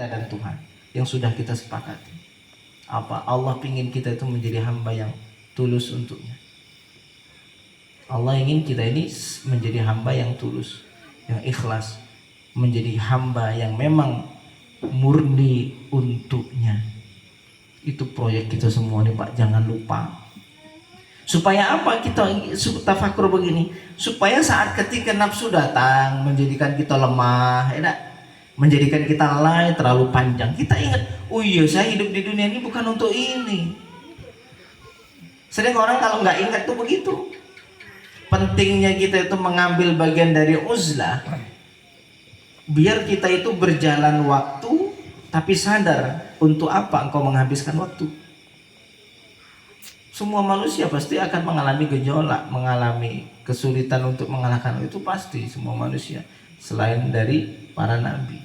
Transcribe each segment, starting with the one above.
kita dan Tuhan yang sudah kita sepakati. Apa? Allah ingin kita itu menjadi hamba yang tulus untuknya. Allah ingin kita ini menjadi hamba yang tulus, yang ikhlas, menjadi hamba yang memang murni untuknya. Itu proyek kita semua nih Pak, jangan lupa. Supaya apa kita tafakur begini? Supaya saat ketika nafsu datang menjadikan kita lemah, ya, menjadikan kita lalai terlalu panjang, kita ingat, oh iya saya hidup di dunia ini bukan untuk ini. Sering orang kalau nggak ingat tuh begitu. Pentingnya kita itu mengambil bagian dari uzlah, biar kita itu berjalan waktu tapi sadar untuk apa engkau menghabiskan waktu. Semua manusia pasti akan mengalami gejolak, mengalami kesulitan untuk mengalahkan itu, pasti semua manusia selain dari para nabi.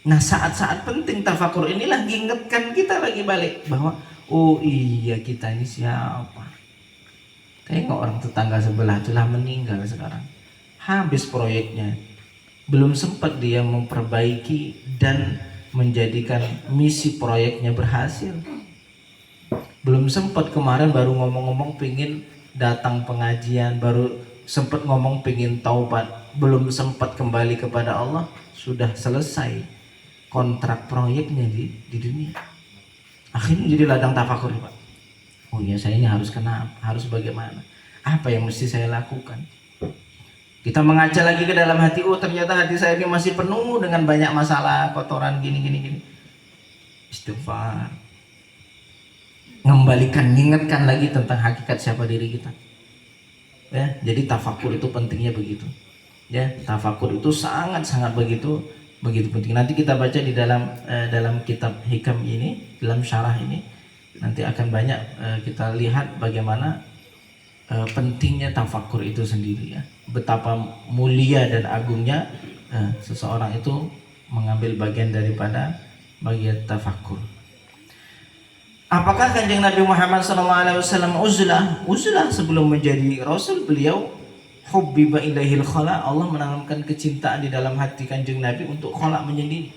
Nah, saat-saat penting tafakur inilah mengingatkan kita lagi balik bahwa oh iya kita ini siapa. Tengok orang tetangga sebelah telah meninggal sekarang, habis proyeknya, belum sempat dia memperbaiki dan menjadikan misi proyeknya berhasil. Belum sempat, kemarin baru ngomong-ngomong pingin datang pengajian, baru sempat ngomong pingin taubat, belum sempat kembali kepada Allah, sudah selesai kontrak proyeknya di dunia. Akhirnya jadi ladang tafakur, Pak. Oh ya, saya ini harus kenapa? Harus bagaimana? Apa yang mesti saya lakukan? Kita mengaca lagi ke dalam hati, oh ternyata hati saya ini masih penuh dengan banyak masalah, kotoran gini. Istighfar. Mengembalikan, mengingatkan lagi tentang hakikat siapa diri kita. Ya, jadi tafakur itu pentingnya begitu. Ya, tafakur itu sangat begitu penting. Nanti kita baca di dalam kitab Hikam ini, dalam syarah ini, nanti akan banyak kita lihat bagaimana pentingnya tafakur itu sendiri, ya. Betapa mulia dan agungnya seseorang itu mengambil bagian daripada bagian tafakur. Apakah Kanjeng Nabi Muhammad SAW uzlah sebelum menjadi Rasul? Beliau hubbiba ilaihil khala, Allah menanamkan kecintaan di dalam hati Kanjeng Nabi untuk khala menyendiri.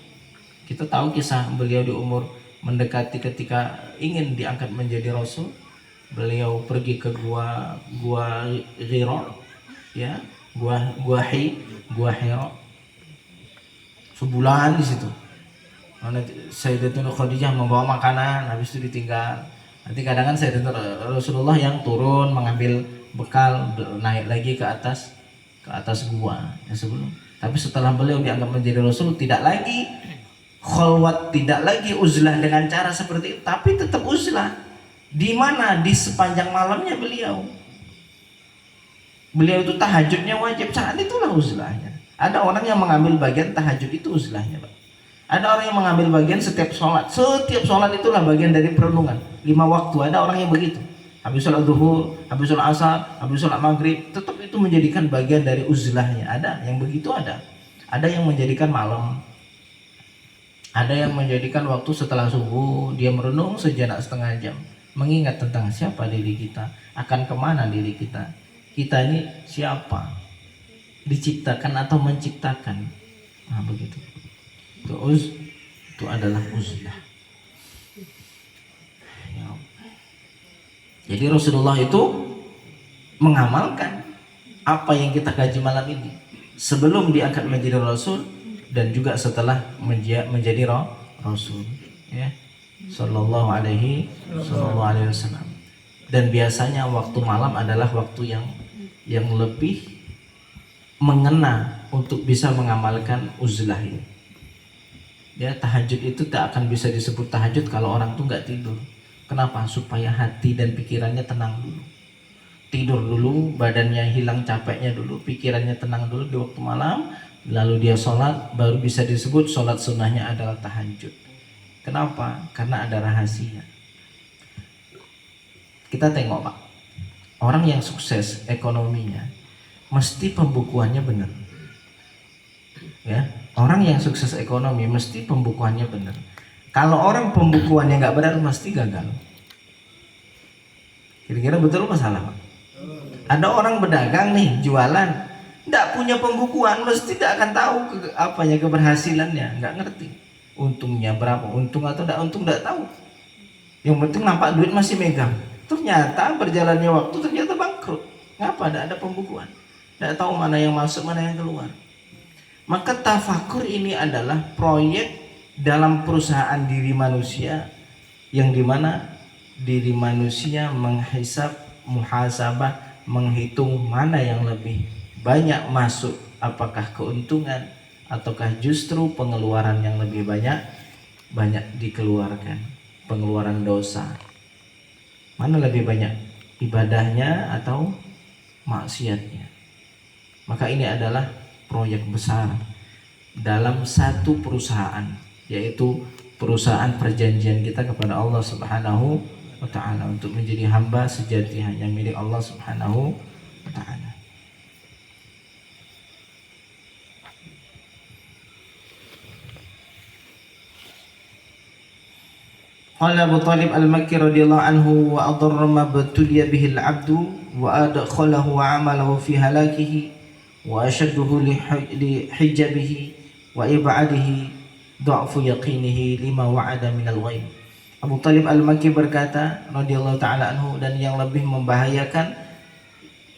Kita tahu kisah beliau di umur mendekati ketika ingin diangkat menjadi Rasul, beliau pergi ke gua Hira, ya, gua Hira, sebulan di situ. Sayyidatuna Khadijah membawa makanan, habis itu ditinggal. Nanti kadang Sayyidatuna Rasulullah yang turun mengambil bekal, naik lagi ke atas gua ya sebelum. Tapi setelah beliau dianggap menjadi Rasul, tidak lagi khalwat, tidak lagi uzlah dengan cara seperti itu, tapi tetap uzlah. Di mana? Di sepanjang malamnya beliau itu tahajudnya wajib, saat itulah uzlahnya. Ada orang yang mengambil bagian tahajud itu uzlahnya, Pak. Ada orang yang mengambil bagian setiap sholat itulah bagian dari perenungan 5 waktu. Ada orang yang begitu, habis sholat zuhur, habis sholat asar, habis sholat maghrib, tetap itu menjadikan bagian dari uzlahnya. Ada yang begitu, ada yang menjadikan malam, ada yang menjadikan waktu setelah subuh, dia merenung sejenak setengah jam, mengingat tentang siapa diri kita, akan kemana diri kita ini siapa, diciptakan atau menciptakan. Nah begitu, itu adalah uzlah. Jadi Rasulullah itu mengamalkan apa yang kita kaji malam ini sebelum diangkat menjadi Rasul dan juga setelah menjadi Rasul, ya, Sallallahu Alaihi Wasallam. Dan biasanya waktu malam adalah waktu yang lebih mengena untuk bisa mengamalkan uzlah ini. Ya, tahajud itu tak akan bisa disebut tahajud kalau orang tuh nggak tidur. Kenapa? Supaya hati dan pikirannya tenang dulu. Tidur dulu, badannya hilang capeknya dulu, pikirannya tenang dulu di waktu malam, lalu dia sholat, baru bisa disebut sholat sunnahnya adalah tahajud. Kenapa? Karena ada rahasia. Kita tengok, Pak, orang yang sukses ekonominya mesti pembukuannya benar, ya. Orang yang sukses ekonomi mesti pembukuannya benar. Kalau orang pembukuannya nggak benar mesti gagal. Kira-kira betul masalah, Pak? Ada orang berdagang nih, jualan, nggak punya pembukuan, mesti tidak akan tahu keberhasilannya, nggak ngerti. Untungnya berapa? Untung atau tidak untung tidak tahu. Yang penting nampak duit masih megang. Ternyata berjalannya waktu ternyata bangkrut. Ngapa? Tidak ada pembukuan. Tidak tahu mana yang masuk, mana yang keluar. Maka tafakur ini adalah proyek dalam perusahaan diri manusia, yang dimana diri manusia menghisab, muhasabah, menghitung mana yang lebih banyak masuk, apakah keuntungan ataukah justru pengeluaran yang lebih banyak dikeluarkan, pengeluaran dosa. Mana lebih banyak, ibadahnya atau maksiatnya? Maka ini adalah proyek besar dalam satu perusahaan, yaitu perusahaan perjanjian kita kepada Allah Subhanahu wa ta'ala untuk menjadi hamba sejati hanya milik Allah Subhanahu wa ta'ala. Qala Abu Talib al-Makki radhiyallahu anhu wa adarra ma batuliya bihi al-'abdu wa adkhalahu wa 'amalahu fi halakihi wa ashadduhu li hijabihi wa ib'adihi dha'fu yaqinihi lima wa'ada min al-ghaib. Abu Talib al-Makki berkata radhiyallahu ta'ala anhu, dan yang lebih membahayakan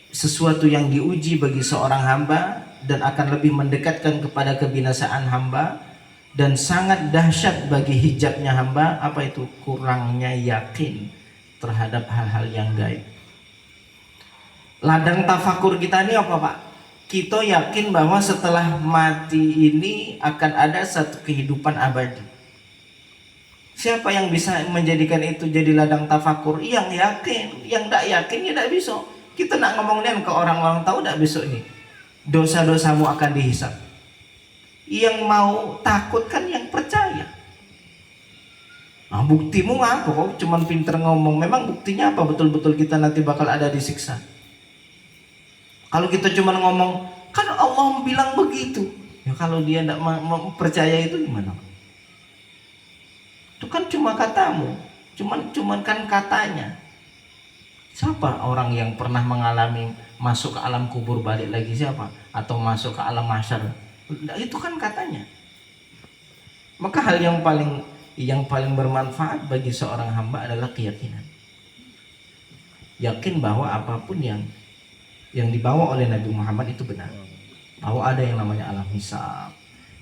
sesuatu yang diuji bagi seorang hamba dan akan lebih mendekatkan kepada kebinasaan hamba dan sangat dahsyat bagi hijabnya hamba, apa itu? Kurangnya yakin terhadap hal-hal yang gaib. Ladang tafakur kita ini apa, Pak? Kita yakin bahwa setelah mati ini akan ada satu kehidupan abadi. Siapa yang bisa menjadikan itu jadi ladang tafakur? Yang yakin. Yang tidak yakin ya tidak bisa. Kita nak ngomongin ke orang-orang tahu tidak besok ini dosa-dosamu akan dihisab. Yang mau takut kan yang percaya. Nah, buktimu apa? Kok cuman pinter ngomong? Memang buktinya apa betul-betul kita nanti bakal ada disiksa? Kalau kita cuman ngomong, kan Allah bilang begitu. Ya kalau dia tidak percaya itu gimana? Itu kan cuma katamu, cuman kan katanya. Siapa orang yang pernah mengalami masuk ke alam kubur balik lagi, siapa? Atau masuk ke alam mahsyar? Itu kan katanya. Maka hal yang paling bermanfaat bagi seorang hamba adalah keyakinan. Yakin bahwa apapun yang dibawa oleh Nabi Muhammad itu benar. Bahwa ada yang namanya alam hisab,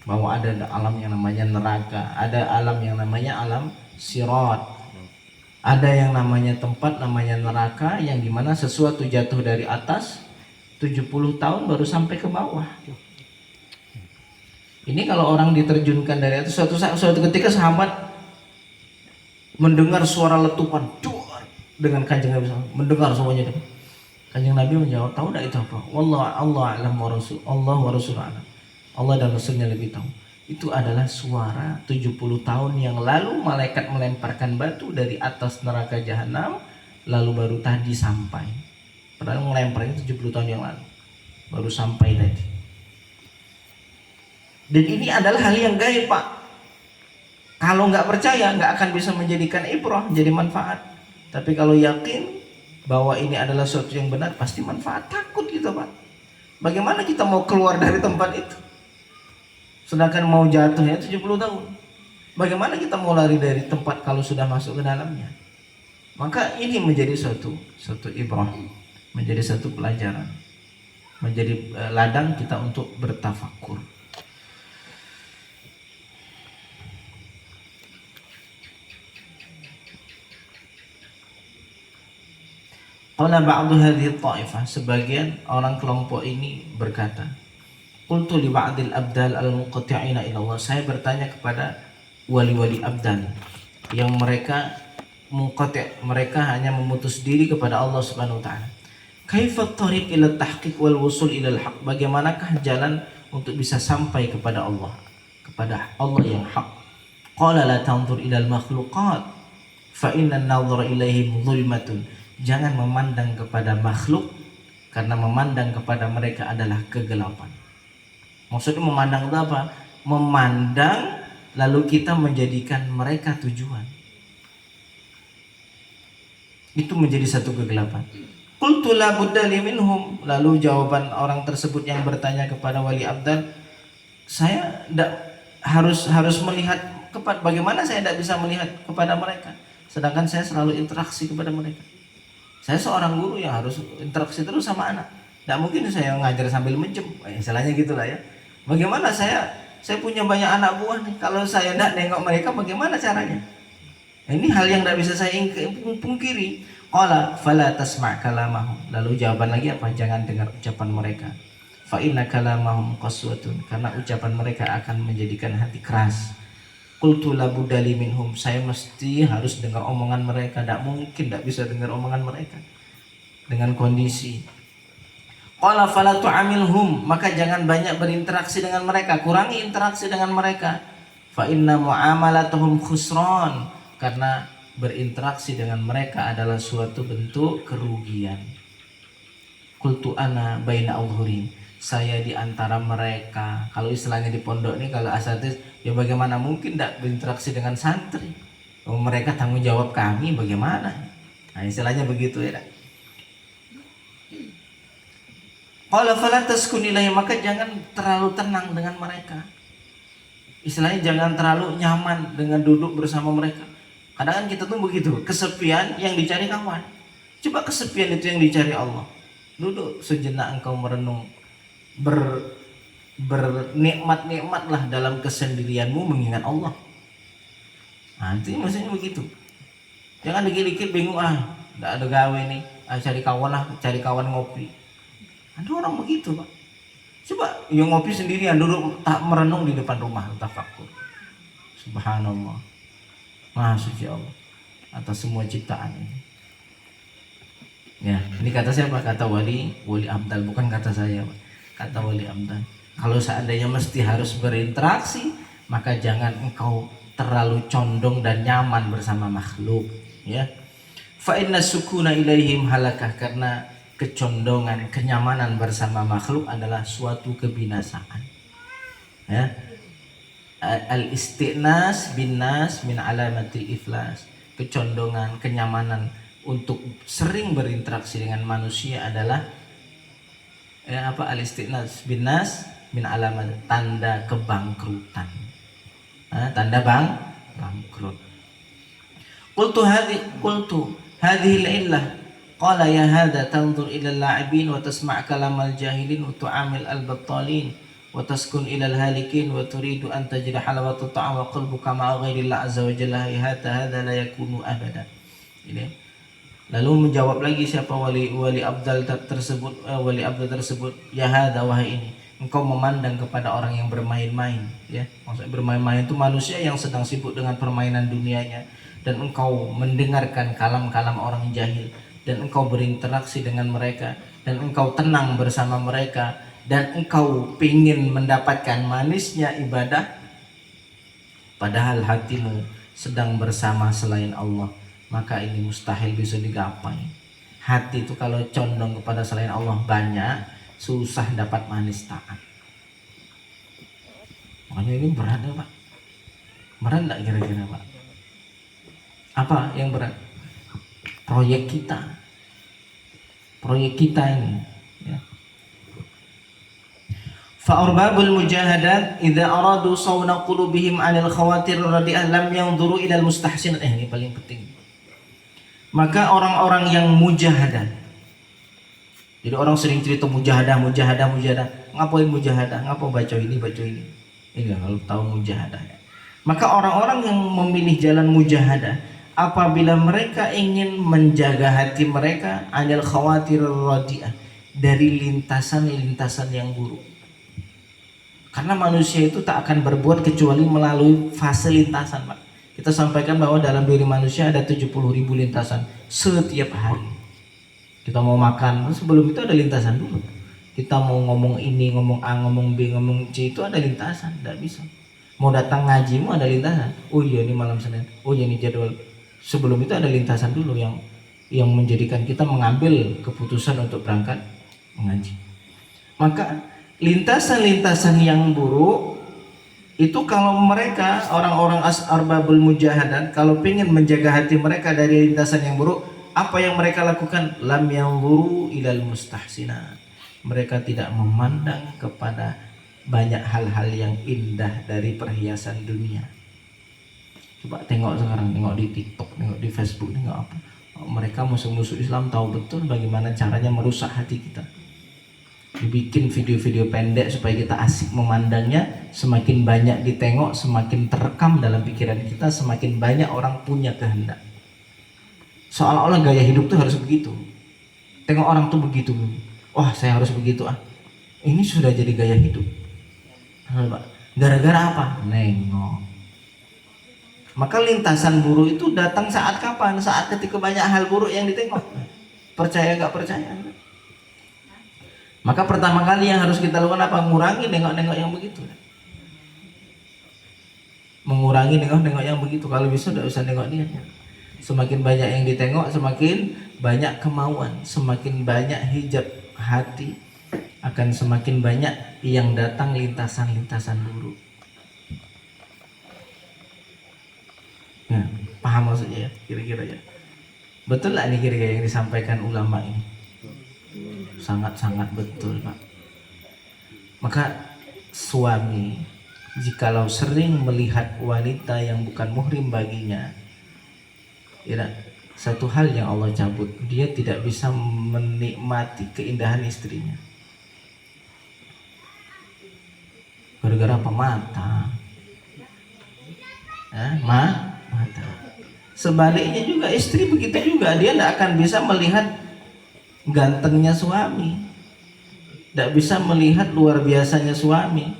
bahwa ada alam yang namanya neraka, ada alam yang namanya alam sirat, ada yang namanya tempat namanya neraka, yang dimana sesuatu jatuh dari atas 70 tahun baru sampai ke bawah. Ini kalau orang diterjunkan dari atas, suatu ketika sahabat mendengar suara letupan dengan Kanjeng Nabi, mendengar semuanya. Kanjeng Nabi menjawab, tahu tidak itu apa? Allah a'lam wa rasul, Allah wa rasul a'lam. Allah dan Rasulnya lebih tahu. Itu adalah suara 70 tahun yang lalu malaikat melemparkan batu dari atas neraka jahanam, lalu baru tadi sampai. Padahal melemparnya 70 tahun yang lalu, baru sampai tadi. Dan ini adalah hal yang gaib, Pak. Kalau nggak percaya nggak akan bisa menjadikan ibrah, jadi manfaat. Tapi kalau yakin bahwa ini adalah sesuatu yang benar, pasti manfaat. Takut gitu, Pak. Bagaimana kita mau keluar dari tempat itu? Sedangkan mau jatuhnya 70 tahun. Bagaimana kita mau lari dari tempat kalau sudah masuk ke dalamnya? Maka ini menjadi suatu ibrah, menjadi satu pelajaran, menjadi ladang kita untuk bertafakur. Qala ba'du hadhihi ta'ifah, sebagian orang kelompok ini berkata, qultu li ba'dil abdal al-muqati'ina ila Allah, saya bertanya kepada wali-wali abdal yang mereka muqati', mereka hanya memutus diri kepada Allah Subhanahu wa taala. Kaifa at-tariq ila at-tahqiq wal wusul ila al-haq, bagaimanakah jalan untuk bisa sampai kepada Allah yang hak? Qala la tanzur ila al-makhluqat fa inna an-nadhara ilaihim dhulmatun, jangan memandang kepada makhluk karena memandang kepada mereka adalah kegelapan. Maksudnya memandang itu apa? Memandang lalu kita menjadikan mereka tujuan. Itu menjadi satu kegelapan. Qultu la budda li minhum, lalu jawaban orang tersebut yang bertanya kepada wali abdal, saya tidak harus melihat bagaimana saya tidak bisa melihat kepada mereka sedangkan saya selalu interaksi kepada mereka. Saya seorang guru yang harus interaksi terus sama anak. Tidak mungkin saya ngajar sambil menjem, istilahnya gitulah ya. Bagaimana saya punya banyak anak buah nih, kalau saya tidak nengok mereka bagaimana caranya? Ini hal yang tidak bisa saya pungkiri. Qala fala tasma' kalamahum. Lalu jawaban lagi apa? Jangan dengar ucapan mereka. Fa inna kalamahum qaswatun. Karena ucapan mereka akan menjadikan hati keras. Qultu la budali minhum. Saya mesti harus dengar omongan mereka. Tidak mungkin tidak bisa dengar omongan mereka dengan kondisi. Qala fala tu'amilhum. Maka jangan banyak berinteraksi dengan mereka. Kurangi interaksi dengan mereka. Fa inna mu'amalatuhum khusran. Karena berinteraksi dengan mereka adalah suatu bentuk kerugian. Qultu ana baina adhurin. Saya di antara mereka. Kalau istilahnya di pondok ini, kalau asatidz, ya bagaimana mungkin tidak berinteraksi dengan santri? Mereka tanggung jawab kami, bagaimana? Nah, istilahnya begitu ya. Qala fala taskun ilaihi. Maka jangan terlalu tenang dengan mereka. Istilahnya jangan terlalu nyaman dengan duduk bersama mereka. Kadang kan kita tuh begitu, kesepian yang dicari kawan. Coba kesepian itu yang dicari Allah. Duduk sejenak engkau merenung, bernikmat-nikmatlah dalam kesendirianmu mengingat Allah. Nah, itu maksudnya begitu. Jangan dikit-dikit bingung, tidak ada gawe nih, cari kawan ngopi. Ada orang begitu, Pak. Coba yang ngopi sendirian, duduk tak merenung di depan rumah, tafakkur. Subhanallah. Maha suci Allah atas semua ciptaan ini. Ya, ini kata siapa? Kata Wali Abdal, bukan kata saya, Pak. Kata Wali Abdal. Kalau seandainya mesti harus berinteraksi, maka jangan engkau terlalu condong dan nyaman bersama makhluk, ya. Fa inna sukuna ilaihim halakah. Karena kecondongan, kenyamanan bersama makhluk adalah suatu kebinasaan, ya. Al-istinas bin nas min alamatil iflas. Kecondongan, kenyamanan untuk sering berinteraksi dengan manusia adalah al-istinas bin nas min alamat, tanda kebangkrutan. Tanda bangkrut. Qultu hadhihi illah. Qala ya hadha tanzur ila al-la'ibin wa tasma' kalamal jahilin wa tu'amil al-battalin wa taskun ilal halikin wa turidu an tajida halawatu ta'am wa qalbuka ma'a ghairillah azza wa jalla hadza la yakunu abada. Ini. Lalu menjawab lagi siapa wali abdal tersebut, ya hadza, wahai ini, engkau memandang kepada orang yang bermain-main, ya. Maksudnya bermain-main itu manusia yang sedang sibuk dengan permainan dunianya, dan engkau mendengarkan kalam-kalam orang jahil, dan engkau berinteraksi dengan mereka, dan engkau tenang bersama mereka, dan engkau ingin mendapatkan manisnya ibadah, padahal hatimu sedang bersama selain Allah, maka ini mustahil bisa digapai. Hati itu kalau condong kepada selain Allah banyak, susah dapat manis taat. Makanya ini berat ya, Pak. Berat enggak kira-kira, Pak? Apa yang berat? Proyek kita ini, ya. Fa'urbabul mujahadat idza aradu sawna qulubihim 'anil khawatir radi'ah lam yanzuru ilal mustahsin. Ini paling penting. Maka orang-orang yang mujahadah. Jadi orang sering cerita mujahadah. Ngapain mujahadah? Ngapa baca ini? Ini kalau tahu mujahadah. Maka orang-orang yang memilih jalan mujahadah, apabila mereka ingin menjaga hati mereka 'anil khawatir radi'ah, dari lintasan-lintasan yang buruk. Karena manusia itu tak akan berbuat kecuali melalui fase lintasan, Pak. Kita sampaikan bahwa dalam diri manusia ada 70.000 lintasan setiap hari. Kita mau makan, sebelum itu ada lintasan dulu. Kita mau ngomong ini, ngomong A, ngomong B, ngomong C, itu ada lintasan, tidak bisa. Mau datang ngaji, mau ada lintasan. Oh iya, ini malam Senin. Oh iya, ini jadwal. Sebelum itu ada lintasan dulu yang menjadikan kita mengambil keputusan untuk berangkat mengaji. Maka lintasan-lintasan yang buruk itu, kalau mereka orang-orang arbabul mujahadat kalau ingin menjaga hati mereka dari lintasan yang buruk, apa yang mereka lakukan? Lam yanzuru ilal mustahsinat. Mereka tidak memandang kepada banyak hal-hal yang indah dari perhiasan dunia. Coba tengok sekarang, tengok di TikTok, tengok di Facebook, tengok apa. Mereka musuh-musuh Islam tahu betul bagaimana caranya merusak hati kita. Dibikin video-video pendek supaya kita asik memandangnya, semakin banyak ditengok, semakin terekam dalam pikiran kita, semakin banyak orang punya kehendak. Seolah-olah gaya hidup tuh harus begitu. Tengok orang tuh begitu, wah saya harus begitu ah. Ini sudah jadi gaya hidup. Gara-gara apa? Nengok. Maka lintasan buruk itu datang saat kapan? Saat ketika banyak hal buruk yang ditengok. Percaya nggak percaya? Maka pertama kali yang harus kita lakukan apa? Mengurangi nengok-nengok yang begitu. Mengurangi nengok-nengok yang begitu. Kalau bisa udah usah nengok dia. Semakin banyak yang ditengok, semakin banyak kemauan, semakin banyak hijab hati, akan semakin banyak yang datang lintasan-lintasan buruk. Ya, paham maksudnya ya? Kira-kira ya. Betul lah ini kira-kira yang disampaikan ulama ini. Sangat-sangat betul, Pak. Maka suami jikalau sering melihat wanita yang bukan muhrim baginya, ya, satu hal yang Allah cabut, dia tidak bisa menikmati keindahan istrinya. Gara-gara apa? Mata. Mata. Sebaliknya juga istri begitu juga, dia tidak akan bisa melihat gantengnya suami, tidak bisa melihat luar biasanya suami.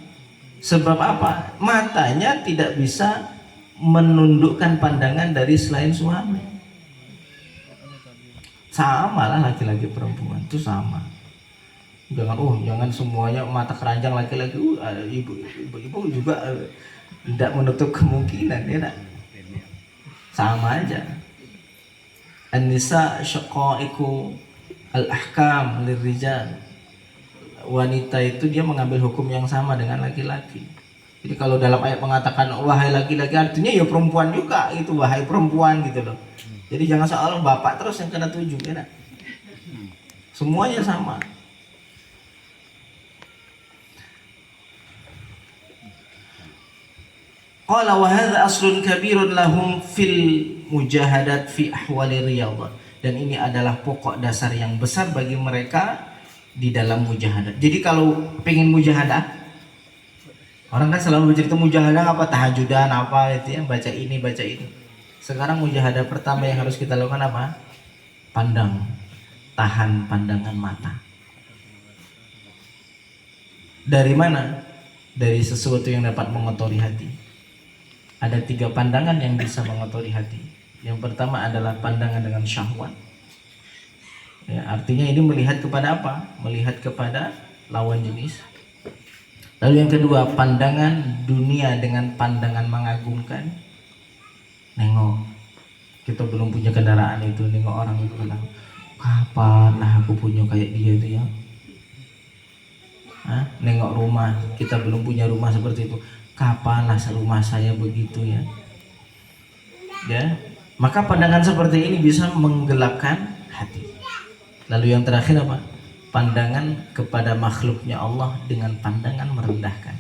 Sebab apa? Matanya tidak bisa menundukkan pandangan dari selain suami. Sama lah laki-laki perempuan itu sama. Jangan semuanya mata keranjang laki-laki. Ibu juga tidak menutup kemungkinan, ya tak? Sama aja. An-nisa syaqaiqu al-ahkam lirijal. Wanita itu dia mengambil hukum yang sama dengan laki-laki. Jadi kalau dalam ayat mengatakan wahai laki-laki, artinya ya perempuan juga itu, wahai perempuan gitu loh. Jadi jangan seolah bapak terus yang kena tuju, ya nak? Semuanya sama. Qala wa hadza aslun kabirun lahum fil mujahadat fi ahwali riyadhah. Dan ini adalah pokok dasar yang besar bagi mereka di dalam mujahadah. Jadi kalau pengen mujahadah, orang kan selalu bercerita mujahadah apa, tahajudan apa itu ya, baca ini baca ini. Sekarang mujahadah pertama yang harus kita lakukan apa? Tahan pandangan mata. Dari mana? Dari sesuatu yang dapat mengotori hati. Ada 3 pandangan yang bisa mengotori hati. Yang pertama adalah pandangan dengan syahwat. Ya, artinya ini melihat kepada apa? Melihat kepada lawan jenis. Lalu yang kedua, pandangan dunia dengan pandangan mengagungkan. Nengok, kita belum punya kendaraan itu, nengok orang itu bilang, kapan lah aku punya kayak dia itu ya? Nengok rumah, kita belum punya rumah seperti itu, kapan lah rumah saya begitu ya? Ya, maka pandangan seperti ini bisa menggelapkan hati. Lalu yang terakhir apa? Pandangan kepada makhluknya Allah dengan pandangan merendahkan.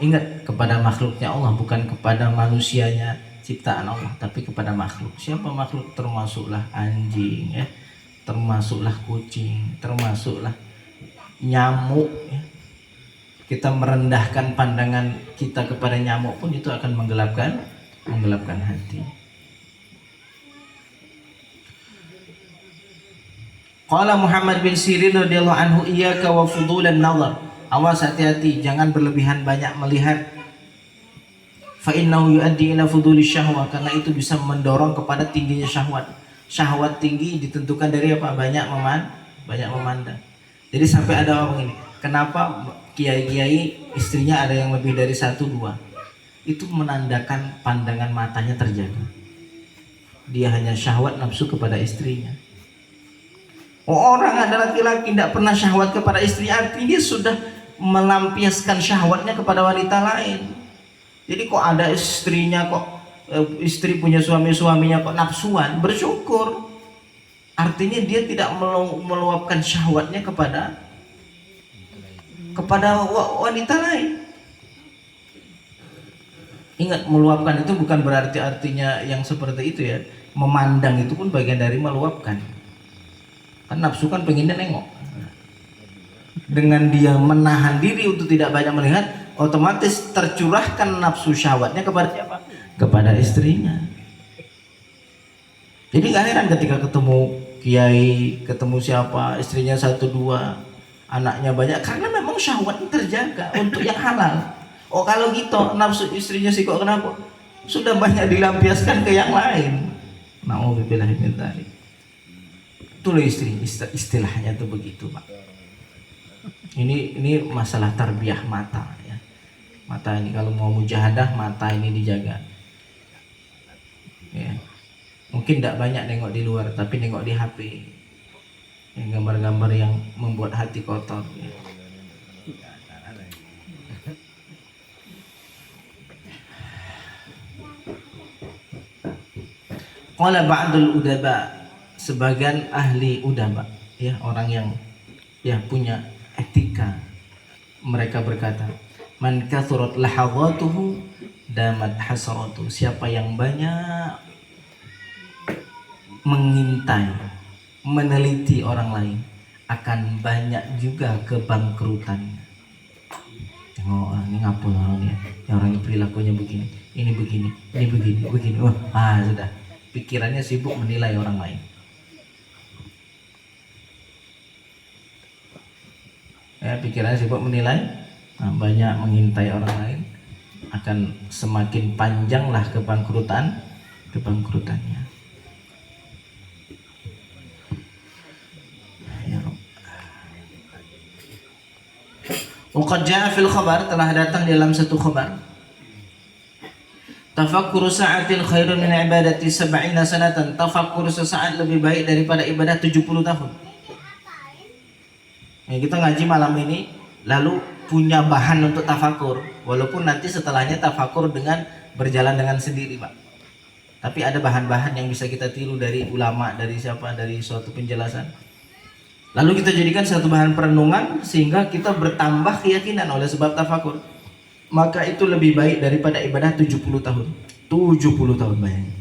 Ingat, kepada makhluknya Allah, bukan kepada manusianya ciptaan Allah, tapi kepada makhluk. Siapa makhluk? Termasuklah anjing, ya, termasuklah kucing, termasuklah nyamuk. Ya. Kita merendahkan pandangan kita kepada nyamuk pun itu akan menggelapkan hati. Qala Muhammad bin Sirin radhiyallahu anhu, iyyaka wa fudulan nazar. Awas, hati-hati, jangan berlebihan banyak melihat. Fa innahu yuaddi ila fuduli syahwah, karena itu bisa mendorong kepada tingginya syahwat. Syahwat tinggi ditentukan dari apa? Banyak memandang. Jadi sampai ada orang ini, kenapa kiai-kiai istrinya ada yang lebih dari 1-2? Itu menandakan pandangan matanya terjaga. Dia hanya syahwat nafsu kepada istrinya. Orang ada laki-laki tidak pernah syahwat kepada istri, artinya dia sudah melampiaskan syahwatnya kepada wanita lain. Jadi kok ada istrinya, kok istri punya suaminya kok nafsuan, bersyukur. Artinya dia tidak meluapkan syahwatnya kepada wanita lain. Ingat, meluapkan itu bukan berarti artinya yang seperti itu ya. Memandang itu pun bagian dari meluapkan. Kan nafsu kan pengennya nengok. Dengan dia menahan diri untuk tidak banyak melihat, otomatis tercurahkan nafsu syahwatnya kepada siapa? Kepada istrinya. Jadi gak heran ketika ketemu kiai, ketemu siapa, istrinya satu dua, anaknya banyak, karena memang syahwatnya terjaga untuk yang halal. Oh kalau gitu nafsu istrinya sih kok kenapa? Sudah banyak dilampiaskan ke yang lain. Nauzubillah min dzalik. Itulah istilahnya tuh begitu, Pak. Ini masalah tarbiyah mata ya. Mata ini kalau mau mujahadah, mata ini dijaga. Ya. Mungkin tidak banyak nengok di luar, tapi nengok di HP. Ya, gambar-gambar yang membuat hati kotor. Ya. Qala ba'dul udaba, sebagian ahli udaba, ya orang yang ya punya etika, mereka berkata, man kathurat lahadhatuhu damat hasratu, siapa yang banyak mengintai, meneliti orang lain, akan banyak juga kebangkrutannya. Tengok ini ngapul orang ini, ya orang ini perilakunya begini, ini begini, ini begini. Wah, sudah. Pikirannya sibuk menilai orang lain. Ya, pikirannya sibuk menilai, banyak mengintai orang lain, akan semakin panjanglah kebangkrutannya. Ya Rabb. Waqad jaa fil khabar, telah datang dalam satu khabar, tafakkur sa'atin khairun min ibadati sab'ina sanatan, tafakkur sesaat lebih baik daripada ibadah 70 tahun. Ya, kita ngaji malam ini lalu punya bahan untuk tafakur, walaupun nanti setelahnya tafakur dengan berjalan dengan sendiri, Pak. Tapi ada bahan-bahan yang bisa kita tiru dari ulama, dari siapa, dari suatu penjelasan. Lalu kita jadikan satu bahan perenungan sehingga kita bertambah keyakinan oleh sebab tafakur. Maka itu lebih baik daripada ibadah 70 tahun. 70 tahun bayangin.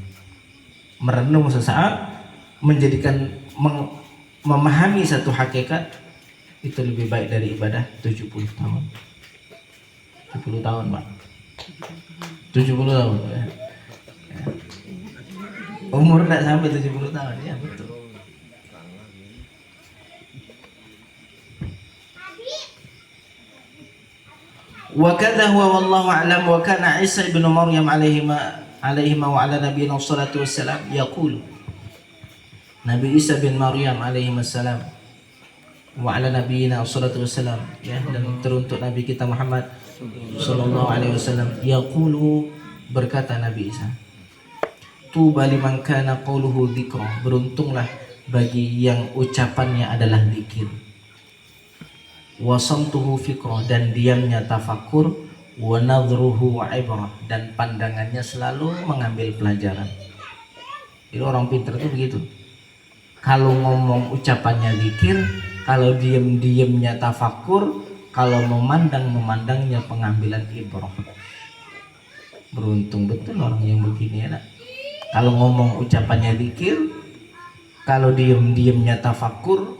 Merenung sesaat, menjadikan memahami satu hakikat, itu lebih baik dari ibadah 70 tahun. 70 tahun, Pak. 70 tahun ya. Umur tidak sampai 70 tahun, ya betul. Wa kadza huwa wallahu a'lam. Wa kana Isa ibnu Maryam alaihi wa ala nabiyina wassalatu wassalam yaqul, Nabi Isa bin Maryam alaihi wassalam wa ala nabiyina wassalatu wassalam, ya, dan teruntuk Nabi kita Muhammad sallallahu alaihi wasallam, yaqulu, berkata Nabi Isa, tuba liman kana qauluhu dzikra, beruntunglah bagi yang ucapannya adalah zikir, wasamtuhu fiqra, dan diamnya tafakur, wa nadhruhu ibrah, dan pandangannya selalu mengambil pelajaran. Jadi orang pintar itu begitu. Kalau ngomong ucapannya zikir, kalau diamnya tafakur, kalau memandangnya pengambilan ibrah. Beruntung betul orang yang begini ya. Kalau ngomong ucapannya zikir, kalau diamnya tafakur,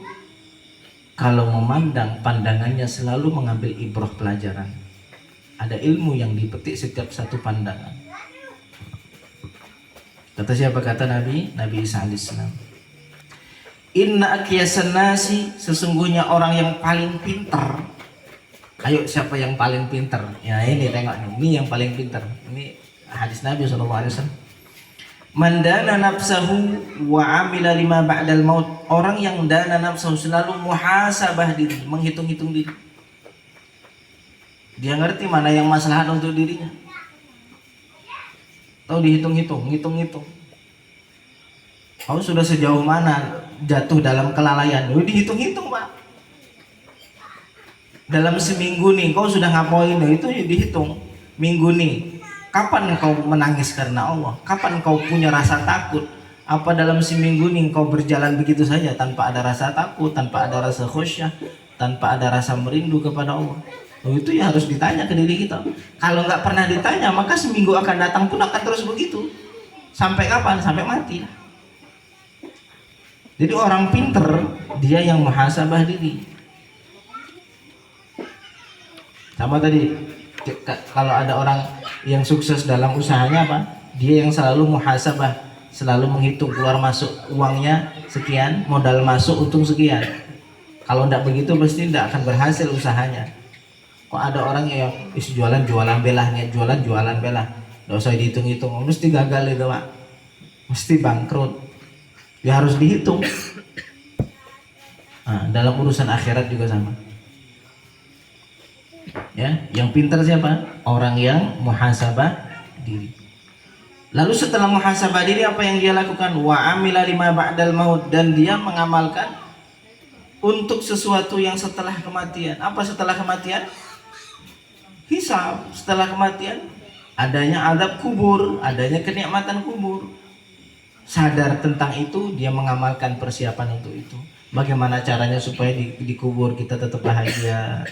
kalau memandang pandangannya selalu mengambil ibrah pelajaran. Ada ilmu yang dipetik setiap satu pandangan. Kata siapa? Kata Nabi Isa alaihissalam, inna akyasan nasi, sesungguhnya orang yang paling pintar. Ayo, siapa yang paling pintar? Ya ini tengok nih, ini yang paling pintar. Ini hadis Nabi SAW. Man dana nafsahu wa amila lima ba'dal maut, orang yang dana nafsahu, selalu muhasabah diri, menghitung-hitung diri. Dia ngerti mana yang maslahat untuk dirinya. Tahu dihitung-hitung, hitung-hitung. Kau sudah sejauh mana jatuh dalam kelalaian? Dihitung-hitung, Pak. Dalam seminggu nih kau sudah ngapain? Itu dihitung. Minggu nih, kapan kau menangis karena Allah? Kapan kau punya rasa takut? Apa dalam seminggu nih kau berjalan begitu saja tanpa ada rasa takut, tanpa ada rasa khusyuk, tanpa ada rasa merindu kepada Allah? Oh, itu ya harus ditanya ke diri kita. Kalau nggak pernah ditanya, maka seminggu akan datang pun akan terus begitu. Sampai kapan? Sampai mati. Jadi orang pinter, dia yang muhasabah diri. Sama tadi, kalau ada orang yang sukses dalam usahanya apa? Dia yang selalu muhasabah, selalu menghitung keluar masuk uangnya sekian, modal masuk untung sekian. Kalau tidak begitu pasti tidak akan berhasil usahanya. Kok ada orang yang jualan belah, niat jualan belah, nggak usah dihitung-hitung, mesti gagal itu Pak, mesti bangkrut. Ya harus dihitung. Nah, dalam urusan akhirat juga sama. Ya, yang pintar siapa? Orang yang muhasabah diri. Lalu setelah muhasabah diri apa yang dia lakukan? Wa amila lima ba'dal maut, dan dia mengamalkan untuk sesuatu yang setelah kematian. Apa setelah kematian? Hisab. Setelah kematian adanya azab kubur, adanya kenikmatan kubur. Sadar tentang itu, dia mengamalkan persiapan untuk itu. Bagaimana caranya supaya di kubur kita tetap bahagia?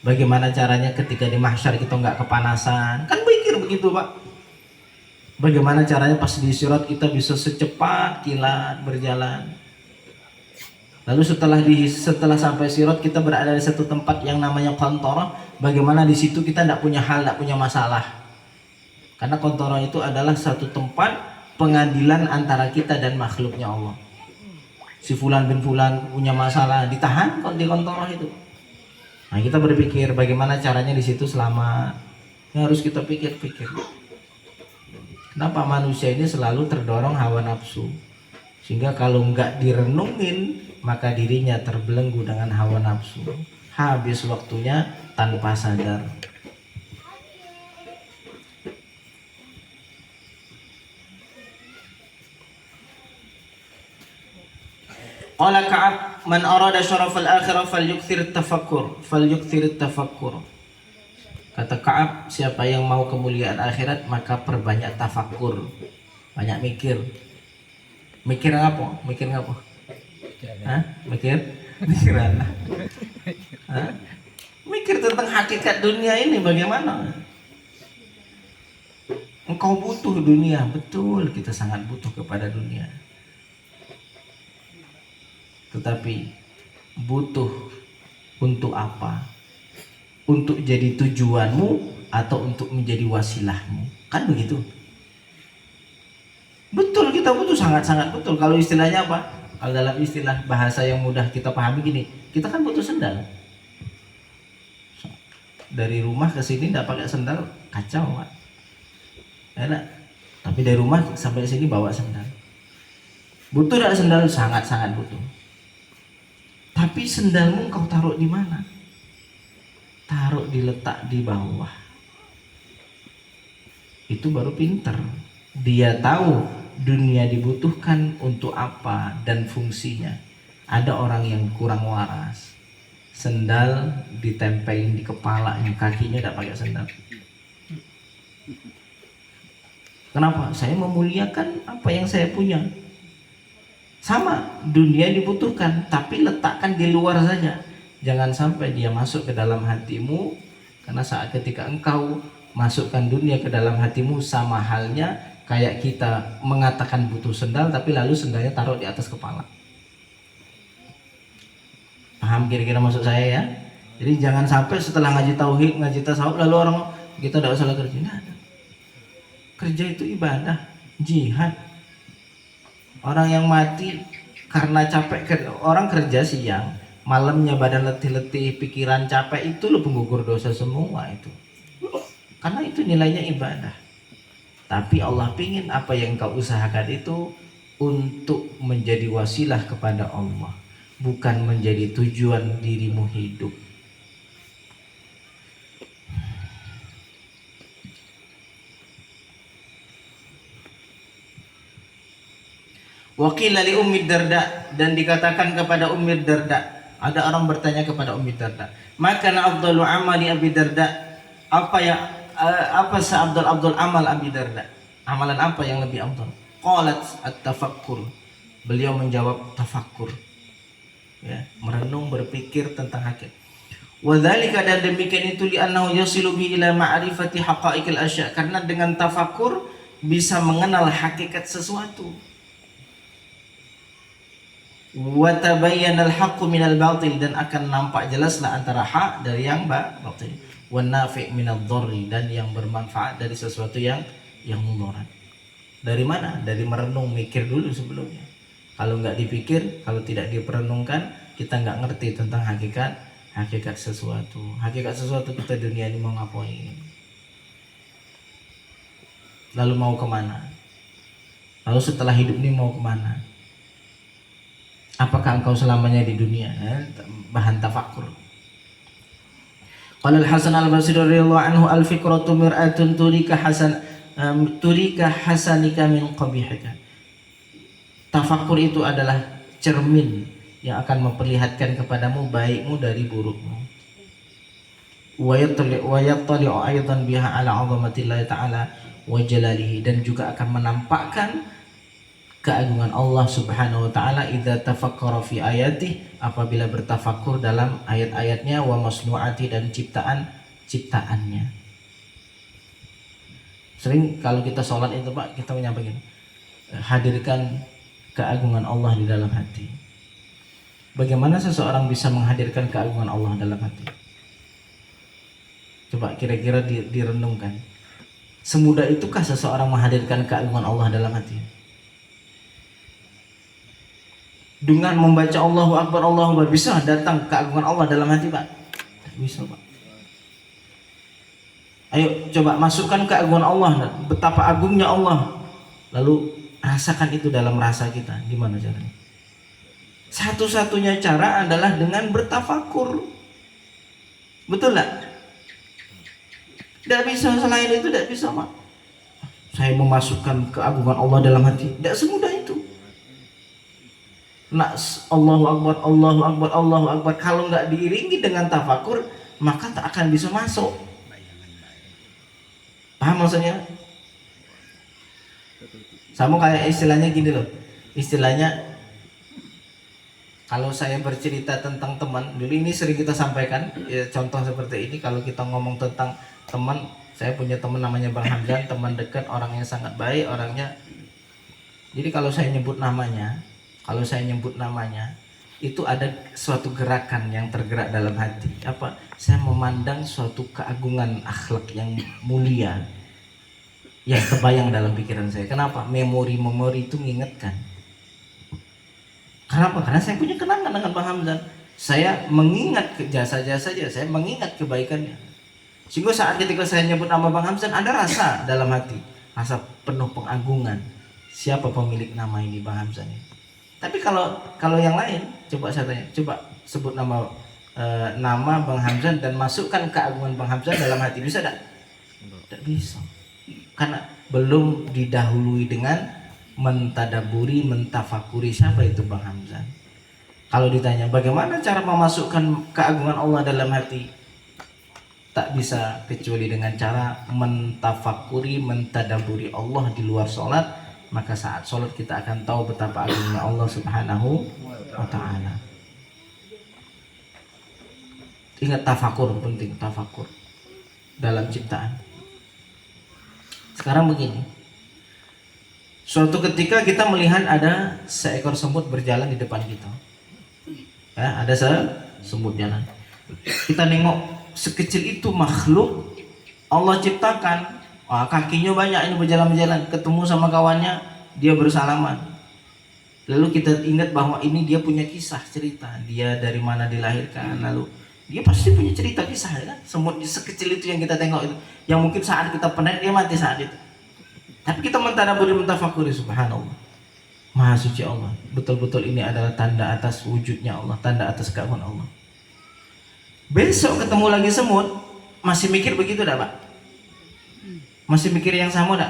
Bagaimana caranya ketika di mahsyar kita nggak kepanasan? Kan pikir begitu Pak. Bagaimana caranya pas di sirat kita bisa secepat kilat berjalan? Lalu setelah sampai sirat kita berada di satu tempat yang namanya qantarah. Bagaimana di situ kita tidak punya hal, tidak punya masalah? Karena qantarah itu adalah satu tempat pengadilan antara kita dan makhluknya Allah. Si fulan bin fulan punya masalah, ditahan kok di qantarah itu. Nah, kita berpikir bagaimana caranya di situ selamat. Ini harus kita pikir-pikir. Kenapa manusia ini selalu terdorong hawa nafsu? Sehingga kalau nggak direnungin, maka dirinya terbelenggu dengan hawa nafsu. Habis waktunya tanpa sadar. Qala Ka'ab, man arada syarafal akhirah falyukthir tafakkur. Kata Ka'ab, siapa yang mau kemuliaan akhirat maka perbanyak tafakkur, banyak mikir. Mikir apa? Mikir apa? Hah? Mikir apa? Hah? Mikir tentang hakikat dunia ini bagaimana? Engkau butuh dunia, betul, kita sangat butuh kepada dunia. Tetapi butuh untuk apa? Untuk jadi tujuanmu atau untuk menjadi wasilahmu? Kan begitu. Betul, kita butuh, sangat-sangat betul. Kalau istilahnya apa? Kalau dalam istilah bahasa yang mudah kita pahami gini, kita kan butuh sendal. Dari rumah ke sini tidak pakai sendal kacau Pak. Enak. Tapi dari rumah sampai sini bawa sendal. Butuh tidak sendal? Sangat-sangat butuh. Tapi sendalmu kau taruh di mana? Taruh diletak di bawah. Itu baru pinter. Dia tahu dunia dibutuhkan untuk apa dan fungsinya. Ada orang yang kurang waras, sendal ditempelin di kepalanya, kakinya tidak pakai sendal. Kenapa? Saya memuliakan apa yang saya punya. Sama, dunia dibutuhkan, tapi letakkan di luar saja. Jangan sampai dia masuk ke dalam hatimu, karena saat ketika engkau masukkan dunia ke dalam hatimu, sama halnya kayak kita mengatakan butuh sendal, tapi lalu sendalnya taruh di atas kepala. Paham kira-kira maksud saya ya? Jadi jangan sampai setelah ngaji tauhid, ngaji tasawuf, lalu orang kita tidak usah kerja. Nah, kerja itu ibadah, jihad. Orang yang mati karena capek, orang kerja siang, malamnya badan letih-letih, pikiran capek, itu loh penggugur dosa semua itu. Karena itu nilainya ibadah. Tapi Allah pingin apa yang kau usahakan itu untuk menjadi wasilah kepada Allah, bukan menjadi tujuan dirimu hidup. Wakil li Ummi Darda, dan dikatakan kepada Ummi Darda, ada orang bertanya kepada Ummi Darda, maka afdalu amali Abi Darda, apa seabdul amal Abi Darda? Amalan apa yang lebih afdal? Qalat at-tafakkur. Beliau menjawab tafakkur. Ya, merenung, berpikir tentang hakikat. Wadzalika, dan demikian itu li'annahu yasilu bi ila ma'rifati haqa'iqil asya, karena dengan tafakur bisa mengenal hakikat sesuatu. Wa tabayyana al-haqqu minal batil, dan akan nampak jelaslah antara hak dari yang batil. Wan nafi' minadh dharri, dan yang bermanfaat dari sesuatu yang mudarat. Dari mana? Dari merenung, mikir dulu sebelumnya. Kalau nggak dipikir, kalau tidak diperenungkan, kita nggak ngerti tentang hakikat sesuatu. Hakikat sesuatu kita dunia ini mau ngapain, lalu mau kemana, lalu setelah hidup ini mau kemana, apakah engkau selamanya di dunia? Bahan tafakur. Qala Al-Hasan Al-Basri radhiyallahu anhu, al-fikratu mir'atun turika hasanika min qabihika. Tafakur itu adalah cermin yang akan memperlihatkan kepadamu baikmu dari burukmu. Wa yattali'u aidan biha ala 'azamatillahi ta'ala wa jalalihi, dan juga akan menampakkan keagungan Allah Subhanahu wa taala idza tafakkara fi ayatihi, apabila bertafakur dalam ayat-ayatnya, wa masnu'ati, dan ciptaannya. Sering kalau kita sholat itu Pak, kita menyampaikan hadirkan keagungan Allah di dalam hati. Bagaimana seseorang bisa menghadirkan keagungan Allah dalam hati? Coba kira-kira direnungkan. Semudah itukah seseorang menghadirkan keagungan Allah dalam hati? Dengan membaca Allahu Akbar, Allahu Akbar, bisa datang keagungan Allah dalam hati Pak? Bisa Pak. Ayo coba masukkan keagungan Allah, betapa agungnya Allah, lalu rasakan itu dalam rasa kita. Gimana caranya? Satu-satunya cara adalah dengan bertafakur. Betul tak? Tidak bisa selain itu, tidak bisa Mak. Saya memasukkan keagungan Allah dalam hati, tidak semudah itu. Nah, Allahu Akbar, Allahu Akbar, Allahu Akbar, kalau nggak diiringi dengan tafakur, maka tak akan bisa masuk. Paham maksudnya? Sama kayak istilahnya gini loh. Istilahnya, kalau saya bercerita tentang teman, dulu ini sering kita sampaikan ya, contoh seperti ini. Kalau kita ngomong tentang teman, saya punya teman namanya Bang Hamzan, teman dekat, orangnya sangat baik, orangnya. Jadi kalau saya nyebut namanya, itu ada suatu gerakan yang tergerak dalam hati. Apa? Saya memandang suatu keagungan akhlak yang mulia yang terbayang dalam pikiran saya. Kenapa? Memori itu mengingatkan. Kenapa? Karena saya punya kenangan dengan Bang Hamzan. Saya mengingat jasa-jasanya, saya mengingat kebaikannya. Sehingga saat ketika saya nyebut nama Bang Hamzan, ada rasa dalam hati, rasa penuh pengagungan. Siapa pemilik nama ini, Bang Hamzan ini? Tapi kalau yang lain, coba saya tanya, coba sebut nama Bang Hamzan dan masukkan keagungan Bang Hamzan dalam hati, bisa tidak? Tidak bisa. Karena belum didahului dengan mentadaburi, mentafakuri siapa itu Bang Hamzan. Kalau ditanya bagaimana cara memasukkan keagungan Allah dalam hati, tak bisa kecuali dengan cara mentafakuri, mentadaburi Allah di luar sholat. Maka saat sholat kita akan tahu betapa agungnya Allah Subhanahu wa ta'ala. Ingat tafakur, penting tafakur dalam ciptaan. Sekarang begini, suatu ketika kita melihat ada seekor semut berjalan di depan kita. Ya, ada semut jalan. Kita nengok, sekecil itu makhluk Allah ciptakan. Wah, kakinya banyak, ini berjalan-jalan, ketemu sama kawannya, dia bersalaman. Lalu kita ingat bahwa ini dia punya kisah cerita, dia dari mana dilahirkan, lalu dia pasti punya cerita kisah, ya kan? Semut sekecil itu yang kita tengok itu, yang mungkin saat kita penat dia mati saat itu. Tapi kita mentadaburi, mentafakuri, subhanallah, maha suci Allah, betul-betul ini adalah tanda atas wujudnya Allah, tanda atas keagungan Allah. Besok ketemu lagi semut, masih mikir begitu dah Pak? Masih mikir yang sama dah?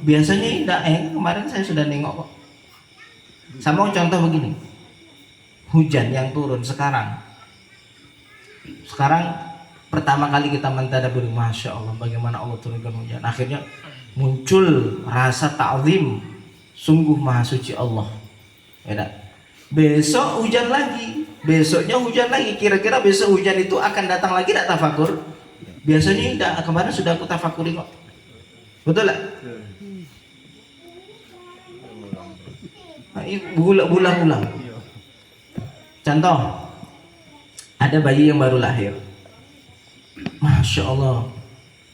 Biasanya tidak, kemarin saya sudah nengok kok. Sama contoh begini, hujan yang turun sekarang pertama kali kita mentadaburi, masya Allah, bagaimana Allah turunkan hujan. Akhirnya muncul rasa ta'zim, sungguh maha suci Allah. Ya, besok hujan lagi, besoknya hujan lagi. Kira-kira besok hujan itu akan datang lagi tidak tafakur? Biasanya tidak. Kemarin sudah aku tafakuri kok. Betul tak? Nah, berulang-ulang. Contoh, ada bayi yang baru lahir. Masya Allah,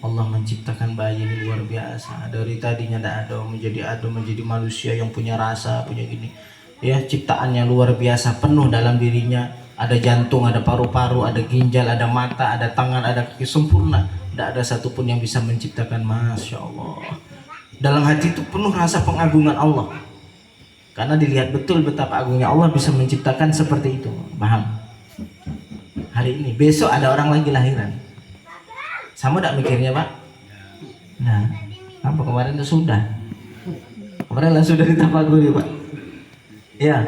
Allah menciptakan bayi ini luar biasa. Dari tadinya tidak ada menjadi manusia yang punya rasa, punya gini. Ya, ciptaannya luar biasa, penuh dalam dirinya. Ada jantung, ada paru-paru, ada ginjal, ada mata, ada tangan, ada kaki, sempurna. Tidak ada satupun yang bisa menciptakan. Masya Allah. Dalam hati itu penuh rasa pengagungan Allah. Karena dilihat betul betapa agungnya Allah bisa menciptakan seperti itu. Paham? Hari ini, besok ada orang lagi lahiran. Sama tidak mikirnya, Pak? Nah, apa kemarin itu sudah? Kemarin sudah ditafakuri, Pak. Ya,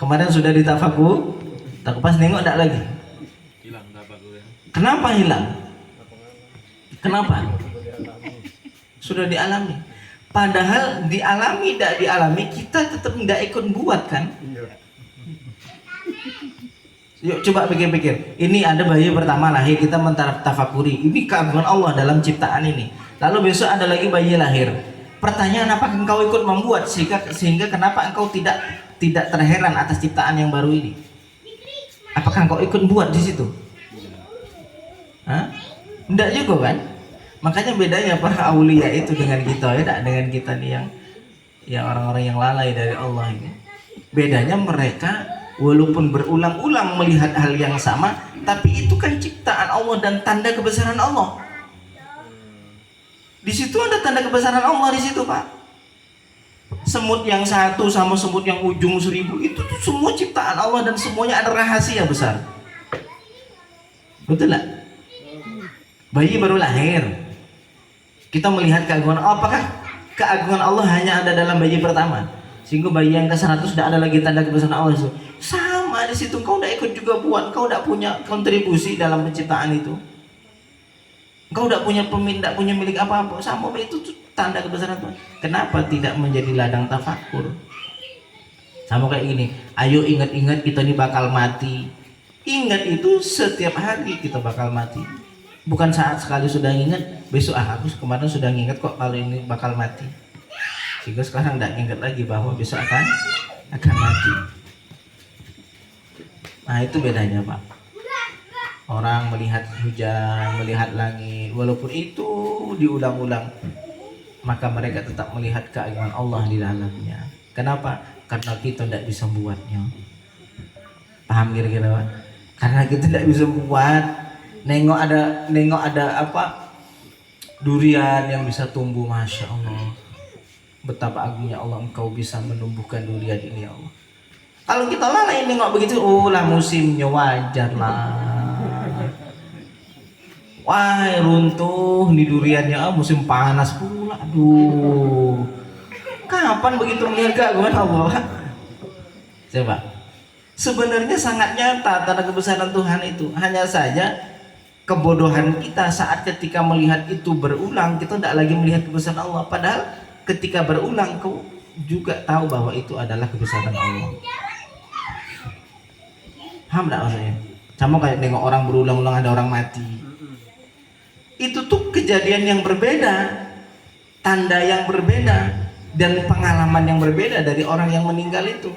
kemarin sudah ditafakur. Tak pas nengok tidak lagi. Hilang tafakur. Kenapa hilang? Kenapa? Sudah dialami. Padahal dialami tidak dialami, kita tetap tidak ikut buat kan? Yuk coba pikir-pikir. Ini ada bayi pertama lahir, kita mentafakuri. Ini keagungan Allah dalam ciptaan ini. Lalu besok ada lagi bayi lahir. Pertanyaan, apakah engkau ikut membuat sehingga kenapa engkau tidak terheran atas ciptaan yang baru ini? Apakah engkau ikut buat di situ? Hah? Tidak juga kan? Makanya bedanya para aulia itu dengan kita, ya, dengan kita nih yang orang-orang yang lalai dari Allah ini. Bedanya mereka walaupun berulang-ulang melihat hal yang sama, tapi itu kan ciptaan Allah dan tanda kebesaran Allah. Di situ ada tanda kebesaran Allah di situ, Pak. Semut yang satu sama semut yang ujung 1000 itu tuh semua ciptaan Allah dan semuanya ada rahasia besar. Betul tak? Bayi baru lahir. Kita melihat keagungan Allah. Apakah keagungan Allah hanya ada dalam bayi pertama? Sehingga bayi yang ke-100 tidak ada lagi tanda kebesaran Allah itu. Sama di situ, kau tidak ikut juga buat, kau tidak punya kontribusi dalam penciptaan itu. Kau tidak punya milik apa-apa. Sama itu tuh tanda kebesaran Tuhan. Kenapa tidak menjadi ladang tafakur? Sama kayak gini. Ayo ingat-ingat kita ini bakal mati. Ingat itu setiap hari kita bakal mati. Bukan saat sekali sudah ingat, besok aku kemarin sudah ingat kok kalau ini bakal mati. Sehingga sekarang tidak ingat lagi bahwa besok akan mati. Nah itu bedanya, Pak. Orang melihat hujan, melihat langit, walaupun itu diulang-ulang, maka mereka tetap melihat keagungan Allah di dalamnya. Kenapa? Karena kita tidak bisa membuatnya. Paham kira-kira, Pak? Karena kita tidak bisa membuat. Nengok ada apa durian yang bisa tumbuh, Masya Allah, betapa agungnya Allah, engkau bisa menumbuhkan durian ini, ya Allah. Kalau kita lalai nengok begitu, oh lah musimnya, wajar lah. Wah runtuh di duriannya, musim panas pula, aduh. Kapan begitu melihat keagungan Allah? Coba. Sebenarnya sangat nyata tanda kebesaran Tuhan itu. Hanya saja kebodohan kita saat ketika melihat itu berulang, kita tidak lagi melihat kebesaran Allah. Padahal ketika berulang kau juga tahu bahwa itu adalah kebesaran Allah. Paham tidak maksudnya? Sama kayak nengok orang berulang-ulang ada orang mati. Itu tuh kejadian yang berbeda, tanda yang berbeda, dan pengalaman yang berbeda dari orang yang meninggal itu.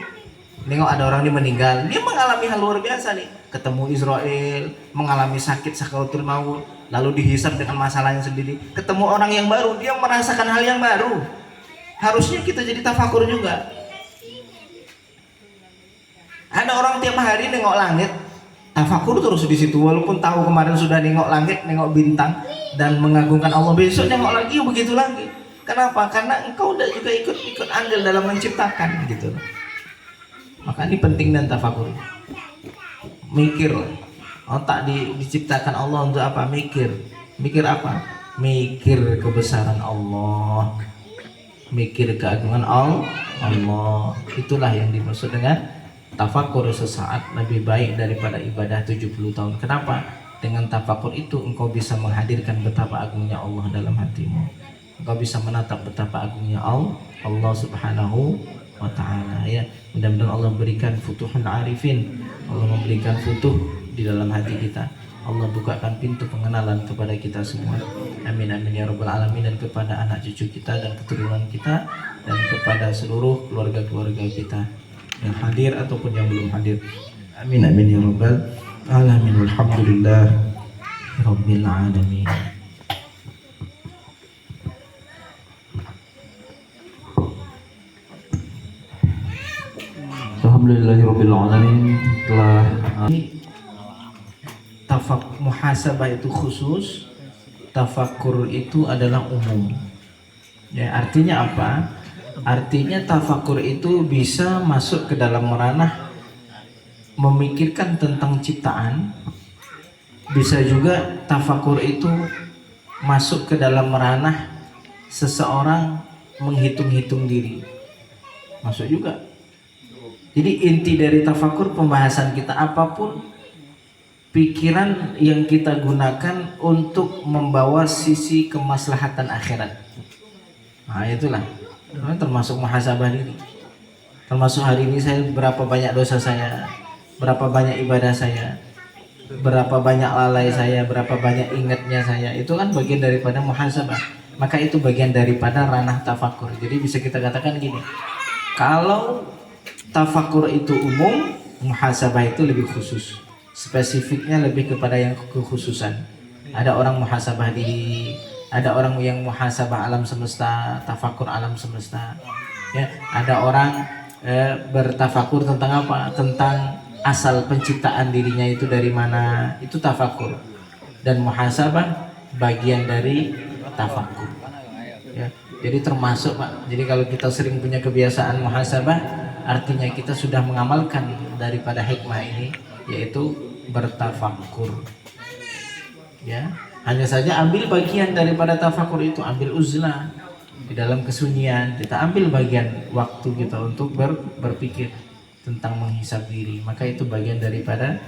Nengok ada orang yang meninggal, dia mengalami hal luar biasa nih. Ketemu Israel, mengalami sakit sakaratul maut, lalu dihisab dengan masalahnya sendiri. Ketemu orang yang baru, dia merasakan hal yang baru. Harusnya kita jadi tafakur juga. Ada orang tiap hari nengok langit, tafakur terus di situ, walaupun tahu kemarin sudah nengok langit, nengok bintang dan mengagungkan Allah. Besok nengok lagi, begitu lagi. Kenapa? Karena engkau udah juga ikut andil dalam menciptakan gitu. Maka ini penting dan tafakur. Mikir, otak diciptakan Allah untuk apa? Mikir apa? Mikir kebesaran Allah, mikir keagungan Allah. Itulah yang dimaksud dengan tafakur sesaat lebih baik daripada ibadah 70 tahun. Kenapa? Dengan tafakur itu engkau bisa menghadirkan betapa agungnya Allah dalam hatimu. Engkau bisa menatap betapa agungnya Allah Subhanahu wa ta'ala ya. Mudah-mudahan Allah berikan futuhun arifin, Allah memberikan futuh di dalam hati kita, Allah bukakan pintu pengenalan kepada kita semua. Amin amin ya rabbal alamin. Dan kepada anak cucu kita dan keturunan kita, dan kepada seluruh keluarga-keluarga kita yang hadir ataupun yang belum hadir. Amin amin ya rabbal alamin. Alhamdulillah rabbil alamin. Alhamdulillahirabbil alamin. Telah muhasabah itu khusus, tafakur itu adalah umum. Ya, artinya apa? Artinya tafakur itu bisa masuk ke dalam ranah memikirkan tentang ciptaan. Bisa juga tafakur itu masuk ke dalam ranah seseorang menghitung-hitung diri. Masuk juga. Jadi inti dari tafakur pembahasan kita, apapun pikiran yang kita gunakan untuk membawa sisi kemaslahatan akhirat. Nah itulah termasuk muhasabah diri. Termasuk hari ini saya berapa banyak dosa saya, berapa banyak ibadah saya, berapa banyak lalai saya, berapa banyak ingatnya saya. Itu kan bagian daripada muhasabah. Maka itu bagian daripada ranah tafakur. Jadi bisa kita katakan gini, kalau tafakur itu umum, muhasabah itu lebih khusus. Spesifiknya lebih kepada yang kekhususan. Ada orang muhasabah diri, ada orang yang muhasabah alam semesta, tafakur alam semesta. Ya, ada orang bertafakur tentang apa? Tentang asal penciptaan dirinya itu dari mana? Itu tafakur. Dan muhasabah bagian dari tafakur. Ya, jadi termasuk Pak. Jadi kalau kita sering punya kebiasaan muhasabah, artinya kita sudah mengamalkan daripada hikmah ini, yaitu bertafakur. Ya, hanya saja ambil bagian daripada tafakur itu, ambil uzlah di dalam kesunyian, kita ambil bagian waktu kita untuk berpikir tentang menghisab diri. Maka itu bagian daripada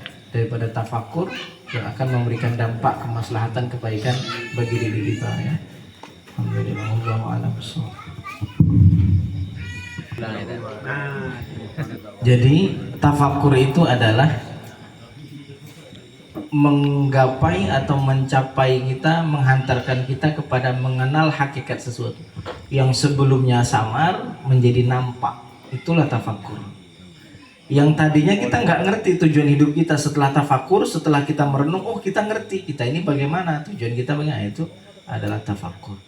tafakur yang akan memberikan dampak kemaslahatan kebaikan bagi diri kita ya. Alhamdulillah, wallahu a'lam bishawab. Jadi tafakur itu adalah menggapai atau mencapai kita, menghantarkan kita kepada mengenal hakikat sesuatu yang sebelumnya samar menjadi nampak. Itulah tafakur. Yang tadinya kita nggak ngerti tujuan hidup kita, setelah tafakur, setelah kita merenung, oh kita ngerti kita ini bagaimana, tujuan kita bagaimana, itu adalah tafakur.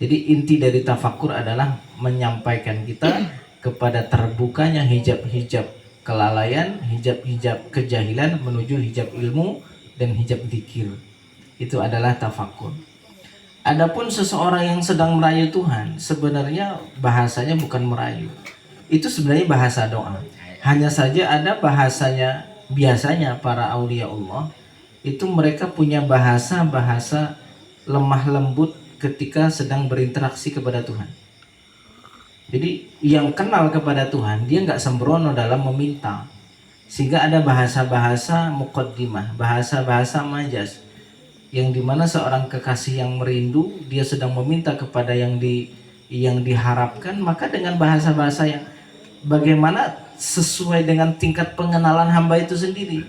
Jadi inti dari tafakur adalah menyampaikan kita kepada terbukanya hijab-hijab kelalaian, hijab-hijab kejahilan menuju hijab ilmu dan hijab dzikir. Itu adalah tafakur. Adapun seseorang yang sedang merayu Tuhan, sebenarnya bahasanya bukan merayu. Itu sebenarnya bahasa doa. Hanya saja ada bahasanya, biasanya para aulia Allah itu mereka punya bahasa lemah lembut ketika sedang berinteraksi kepada Tuhan. Jadi yang kenal kepada Tuhan, dia nggak sembrono dalam meminta. Sehingga ada bahasa-bahasa muqaddimah, bahasa-bahasa majas, yang dimana seorang kekasih yang merindu, dia sedang meminta kepada yang diharapkan, maka dengan bahasa-bahasa yang bagaimana sesuai dengan tingkat pengenalan hamba itu sendiri.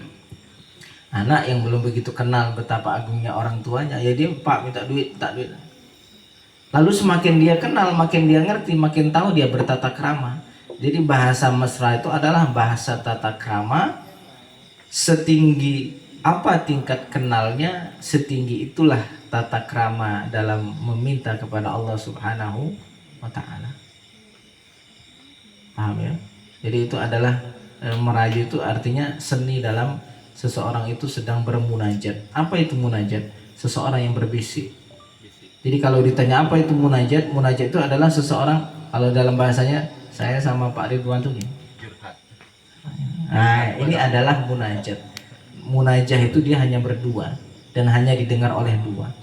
Anak yang belum begitu kenal betapa agungnya orang tuanya, ya dia, Pak minta duit, tak duit. Lalu semakin dia kenal, makin dia ngerti, makin tahu, dia bertata krama. Jadi bahasa mesra itu adalah bahasa tata krama. Setinggi apa tingkat kenalnya, setinggi itulah tata krama dalam meminta kepada Allah Subhanahu wa Ta'ala. Paham ya? Jadi itu adalah merayu, itu artinya seni dalam seseorang itu sedang bermunajat. Apa itu munajat? Seseorang yang berbisik. Jadi kalau ditanya apa itu munajat, munajat itu adalah seseorang, kalau dalam bahasanya saya sama Pak Ridwan tuh gini. Nah, ini adalah munajat. Munajah itu dia hanya berdua dan hanya didengar oleh dua.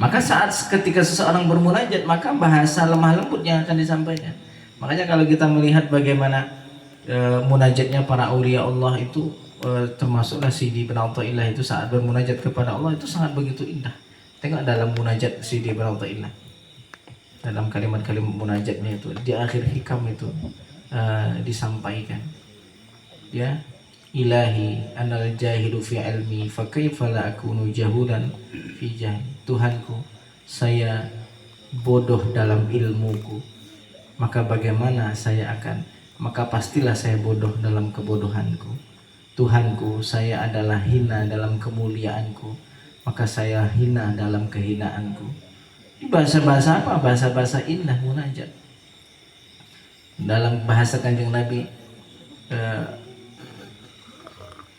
Maka saat ketika seseorang bermunajat, maka bahasa lemah lembut yang akan disampaikan. Makanya kalau kita melihat bagaimana munajatnya para aulia Allah itu, termasuklah Sidi bin Athaillah itu saat bermunajat kepada Allah itu sangat begitu indah. Tengok dalam munajat Sidi bin Athaillah, dalam kalimat-kalimat munajatnya itu, di akhir hikam itu, disampaikan. Ya, ilahi anal jahilu fi ilmi fa kaifa la akunu jahulan fi jahli. Tuhanku, saya bodoh dalam ilmuku, maka pastilah saya bodoh dalam kebodohanku. Tuhanku, saya adalah hina dalam kemuliaanku, maka saya hina dalam kehinaanku. Ini bahasa-bahasa apa? Bahasa-bahasa indah munajat. Dalam bahasa Kanjeng Nabi,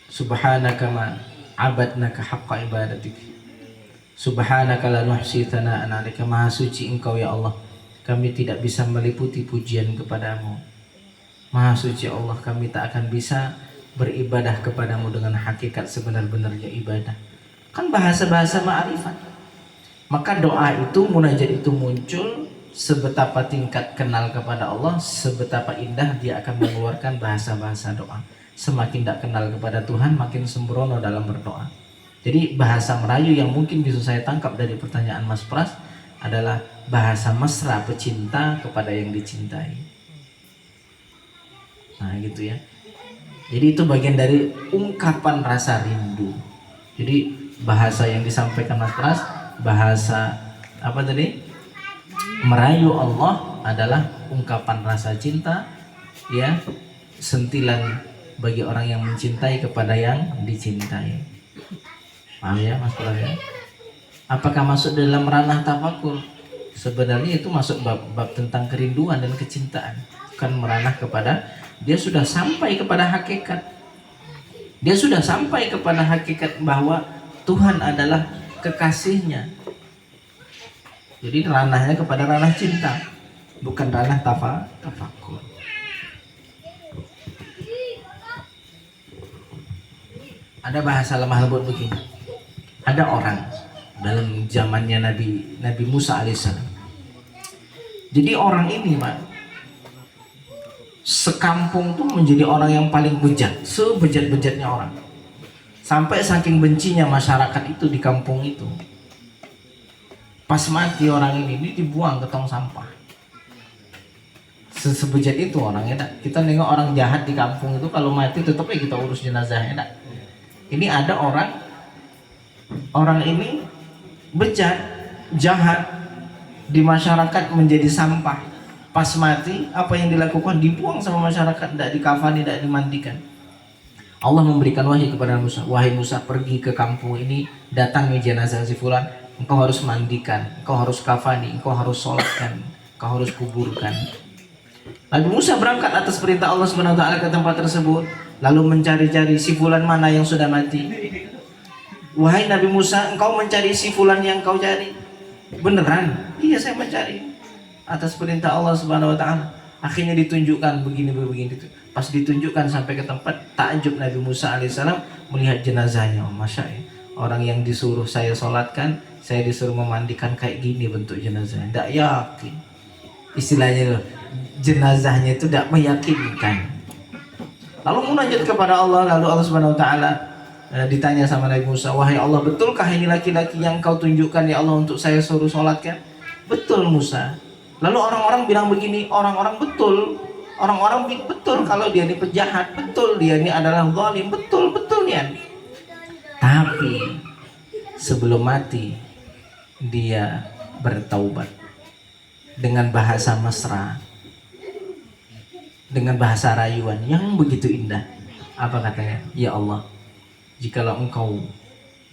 subhanaka ma abadnaka haqqa ibadatik, subhanaka la nuhsi thana'an 'alaika. Maha suci Engkau ya Allah, kami tidak bisa meliputi pujian kepadamu. Maha suci Allah, kami tak akan bisa beribadah kepadamu dengan hakikat sebenar-benarnya ibadah. Kan bahasa-bahasa ma'rifat. Maka doa itu, munajat itu muncul sebetapa tingkat kenal kepada Allah, sebetapa indah dia akan mengeluarkan bahasa-bahasa doa. Semakin tak kenal kepada Tuhan, makin sembrono dalam berdoa. Jadi bahasa Melayu yang mungkin bisa saya tangkap dari pertanyaan Mas Pras adalah bahasa mesra pecinta kepada yang dicintai. Nah gitu ya. Jadi itu bagian dari ungkapan rasa rindu. Jadi bahasa yang disampaikan Mas Pras, bahasa apa tadi? Merayu Allah adalah ungkapan rasa cinta, ya, sentilan bagi orang yang mencintai kepada yang dicintai. Paham ya Mas Pras ya? Apakah masuk dalam ranah tafakur? Sebenarnya itu masuk bab tentang kerinduan dan kecintaan. Bukan meranah kepada, dia sudah sampai kepada hakikat. Dia sudah sampai kepada hakikat bahwa Tuhan adalah kekasihnya. Jadi ranahnya kepada ranah cinta, bukan ranah tafakur. Ada bahasa lemah lembut begini. Ada orang dalam zamannya Nabi Musa alaihissalam. Jadi orang ini, Pak, sekampung tuh menjadi orang yang paling bejat, sebejat-bejatnya orang. Sampai saking bencinya masyarakat itu di kampung itu. Pas mati orang ini dibuang ke tong sampah. Sebejat itu orangnya. Kita nengok orang jahat di kampung itu kalau mati tetap kita urus jenazahnya. Ini ada orang ini bejat, jahat, di masyarakat menjadi sampah. Pas mati apa yang dilakukan? Dibuang sama masyarakat, tidak dikafani, tidak dimandikan. Allah memberikan wahyu kepada Musa, wahai Musa, pergi ke kampung ini, datangi jenazah si fulan, engkau harus mandikan, engkau harus kafani, engkau harus sholatkan, engkau harus kuburkan. Nabi Musa berangkat atas perintah Allah Subhanahu wa taala ke tempat tersebut, lalu mencari-cari si fulan mana yang sudah mati. Wahai Nabi Musa, engkau mencari si fulan yang kau cari? Beneran? Iya, saya mencari. Atas perintah Allah Subhanahu wa taala. Akhirnya ditunjukkan begini. Pas ditunjukkan sampai ke tempat, takjub Nabi Musa alaihissalam melihat jenazahnya. Masya Allah, orang yang disuruh saya sholatkan, saya disuruh memandikan, kayak gini bentuk jenazahnya. Tidak yakin. Istilahnya loh, jenazahnya itu tidak meyakinkan. Lalu munajat kepada Allah, lalu Allah Subhanahu wa taala ditanya sama Nabi Musa, wahai Allah, betulkah ini laki-laki yang kau tunjukkan ya Allah untuk saya suruh sholatkan? Betul Musa. Lalu orang-orang bilang begini, orang-orang betul kalau dia ini penjahat, betul dia ini adalah zalim, betul ya. Tapi sebelum mati dia bertaubat dengan bahasa mesra, dengan bahasa rayuan yang begitu indah. Apa katanya? Ya Allah, jikalau engkau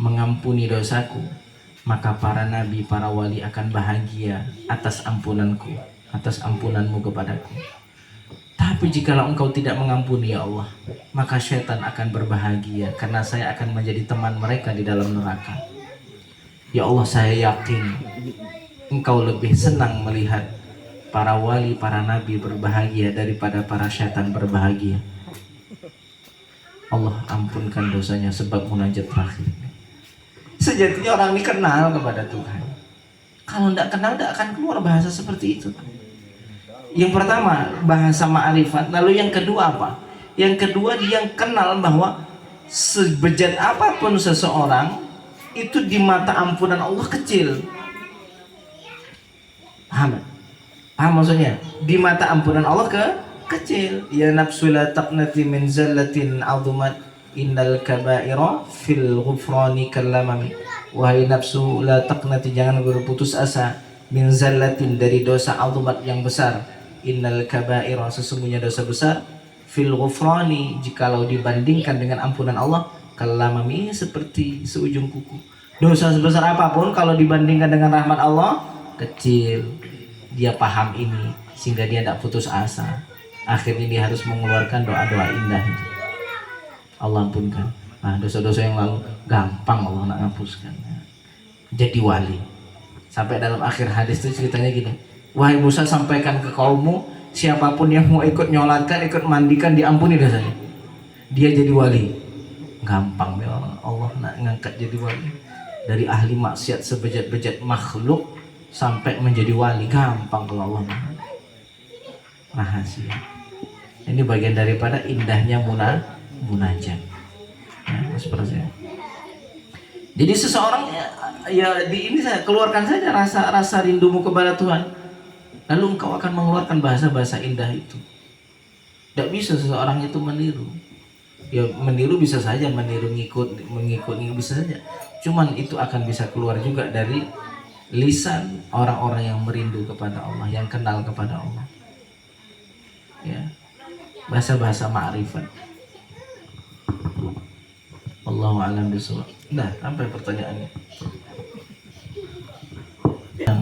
mengampuni dosaku, maka para nabi, para wali akan bahagia atas ampunanku, atas ampunanmu kepadaku. Tapi jikalau engkau tidak mengampuni ya Allah, maka syaitan akan berbahagia karena saya akan menjadi teman mereka di dalam neraka. Ya Allah, saya yakin engkau lebih senang melihat para wali, para nabi berbahagia daripada para syaitan berbahagia. Allah ampunkan dosanya sebab munajat terakhir. Sejatinya orang ini kenal kepada Tuhan. Kalau tidak kenal, tidak akan keluar bahasa seperti itu. Yang pertama bahasa ma'rifat. Lalu yang kedua apa? Yang kedua dia kenal bahwa sebejat apapun seseorang itu di mata ampunan Allah kecil. Paham? Paham maksudnya? Di mata ampunan Allah kecil. Ya nafsu la taqnati min zallatin azumat innal kaba'ira fil ghufrani kallamami. Wahai nafsu la taqnati, jangan berputus asa, min zallatin, dari dosa azumat yang besar. Innal kaba'ira, sesungguhnya dosa besar, fil ghufrani, jikalau dibandingkan dengan ampunan Allah, kallamami, seperti seujung kuku. Dosa sebesar apapun kalau dibandingkan dengan rahmat Allah kecil. Dia paham ini sehingga dia tidak putus asa. Akhirnya dia harus mengeluarkan doa-doa indah itu. Allah ampunkan. Nah, dosa-dosa yang lalu gampang Allah nak hapuskan. Jadi wali. Sampai dalam akhir hadis itu ceritanya gini. Wahai Musa, sampaikan ke kaummu, siapapun yang mau ikut nyolatkan, ikut mandikan, diampuni dosanya. Dia jadi wali. Gampang ya Allah nak ngangkat jadi wali. Dari ahli maksiat sebejat-bejat makhluk sampai menjadi wali, gampang kalau Allah. Rahasia. Ini bagian daripada indahnya munajat. Ya, seperti itu. Jadi seseorang ya di ini saya keluarkan saja rasa rindumu kepada Tuhan. Lalu engkau akan mengeluarkan bahasa-bahasa indah itu. Tidak bisa seseorang itu meniru. Ya meniru bisa saja, mengikut bisa saja. Cuman itu akan bisa keluar juga dari lisan orang-orang yang merindu kepada Allah, yang kenal kepada Allah. Ya, bahasa-bahasa ma'rifat. Allahu a'lam bishawab. Nah, apa pertanyaannya? Yang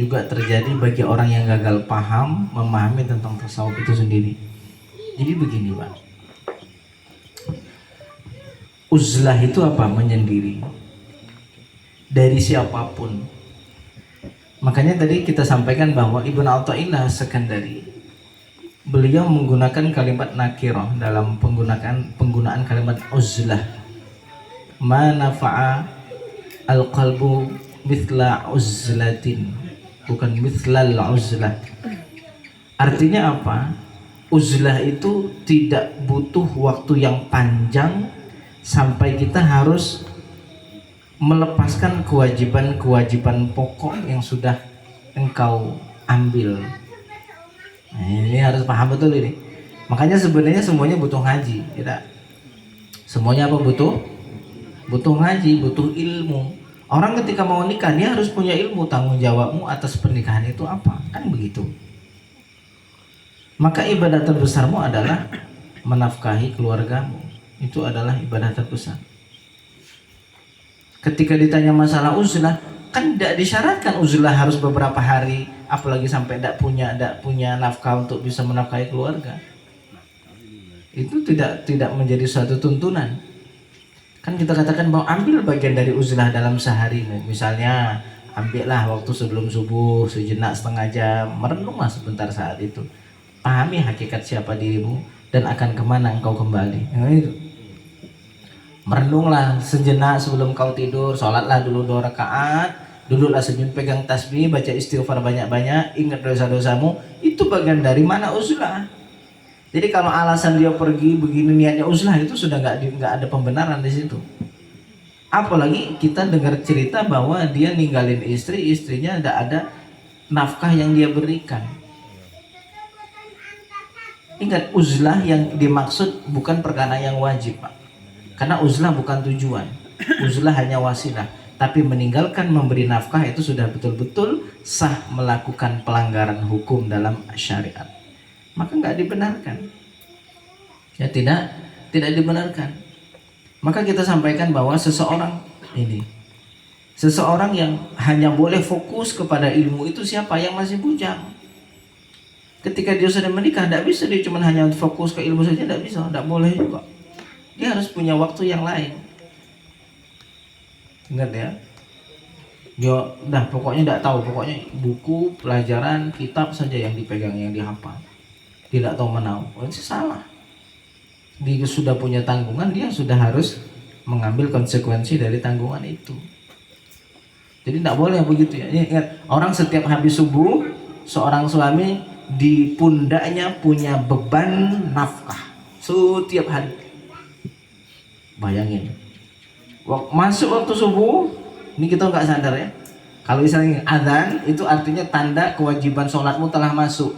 juga terjadi bagi orang yang gagal paham memahami tentang tasawuf itu sendiri. Jadi begini, Pak. Uzlah itu apa? Menyendiri dari siapapun. Makanya tadi kita sampaikan bahwa Ibnu Athaillah Sekandari, beliau menggunakan kalimat nakirah dalam penggunaan kalimat uzlah. Ma nafa'a al-qalbu mithla uzlatin, bukan mithlal uzlah. Artinya apa? Uzlah itu tidak butuh waktu yang panjang sampai kita harus melepaskan kewajiban-kewajiban pokok yang sudah engkau ambil. Nah, ini harus paham betul ini. Makanya sebenarnya semuanya butuh ngaji, tidak? Semuanya apa butuh? Butuh ngaji, butuh ilmu. Orang ketika mau nikah dia harus punya ilmu, tanggung jawabmu atas pernikahan itu apa, kan begitu. Maka ibadah terbesarmu adalah menafkahi keluargamu. Itu adalah ibadah terbesar. Ketika ditanya masalah uzlah, kan tidak disyaratkan uzlah harus beberapa hari, apalagi sampai tidak punya nafkah untuk bisa menafkahi keluarga. Itu tidak menjadi suatu tuntunan. Kan kita katakan bahwa ambil bagian dari uzlah dalam seharimu. Misalnya ambillah waktu sebelum subuh sejenak, setengah jam, merenunglah sebentar saat itu. Pahami hakikat siapa dirimu dan akan kemana engkau kembali. Nah, itu. Merenunglah sejenak sebelum kau tidur, sholatlah dulu 2 rakaat, duduklah senyum, pegang tasbih, baca istighfar banyak-banyak, ingat dosa-dosamu. Itu bagian dari mana uzlah. Jadi kalau alasan dia pergi begini niatnya uzlah, itu sudah nggak ada pembenaran di situ. Apalagi kita dengar cerita bahwa dia ninggalin istrinya tidak ada nafkah yang dia berikan. Ingat, uzlah yang dimaksud bukan perkara yang wajib, Pak. Karena uzlah bukan tujuan, uzlah hanya wasilah. Tapi meninggalkan memberi nafkah itu sudah betul-betul sah melakukan pelanggaran hukum dalam syariat. Maka nggak dibenarkan. Ya tidak dibenarkan. Maka kita sampaikan bahwa seseorang yang hanya boleh fokus kepada ilmu itu siapa? Yang masih bujang. Ketika dia sudah menikah, tidak bisa dia cuma hanya fokus ke ilmu saja, tidak bisa, tidak boleh juga. Dia harus punya waktu yang lain. Ingat ya. Dia pokoknya tidak tahu, pokoknya buku, pelajaran, kitab saja yang dipegang, yang dihafal. Tidak tahu menahu. Oh, itu salah. Dia sudah punya tanggungan, dia sudah harus mengambil konsekuensi dari tanggungan itu. Jadi tidak boleh begitu ya. Ingat, orang setiap habis subuh, seorang suami di pundaknya punya beban nafkah setiap hari. Bayangin, masuk waktu subuh, ini kita nggak sadar ya. Kalau misalnya adzan, itu artinya tanda kewajiban sholatmu telah masuk.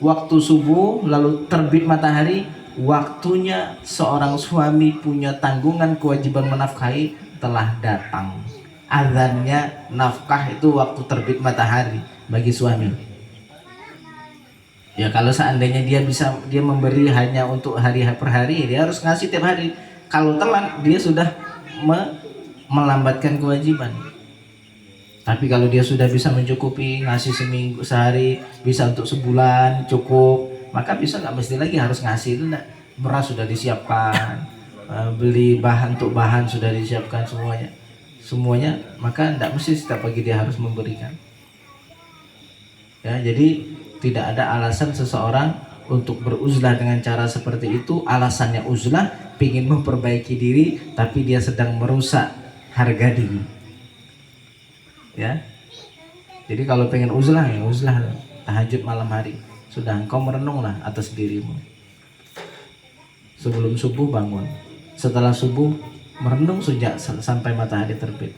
waktu subuh lalu terbit matahari, waktunya seorang suami punya tanggungan kewajiban menafkahi telah datang. Azannya nafkah itu waktu terbit matahari bagi suami. Ya kalau seandainya dia memberi hanya untuk hari per hari, dia harus ngasih tiap hari. Kalau telat dia sudah melambatkan kewajiban. Tapi kalau dia sudah bisa mencukupi, ngasih seminggu sehari, bisa untuk sebulan cukup, maka bisa, nggak mesti lagi harus ngasih. Itu enggak. Beras sudah disiapkan, beli bahan untuk bahan sudah disiapkan semuanya, maka tidak mesti setiap pagi dia harus memberikan. Ya, jadi tidak ada alasan seseorang untuk beruzlah dengan cara seperti itu. Alasannya uzlah, ingin memperbaiki diri, tapi dia sedang merusak harga diri. Ya, jadi kalau pengen uzlah, ya uzlah, tahajud malam hari. Sudah, engkau merenunglah atas dirimu. Sebelum subuh bangun, setelah subuh merenung sejak sampai matahari terbit.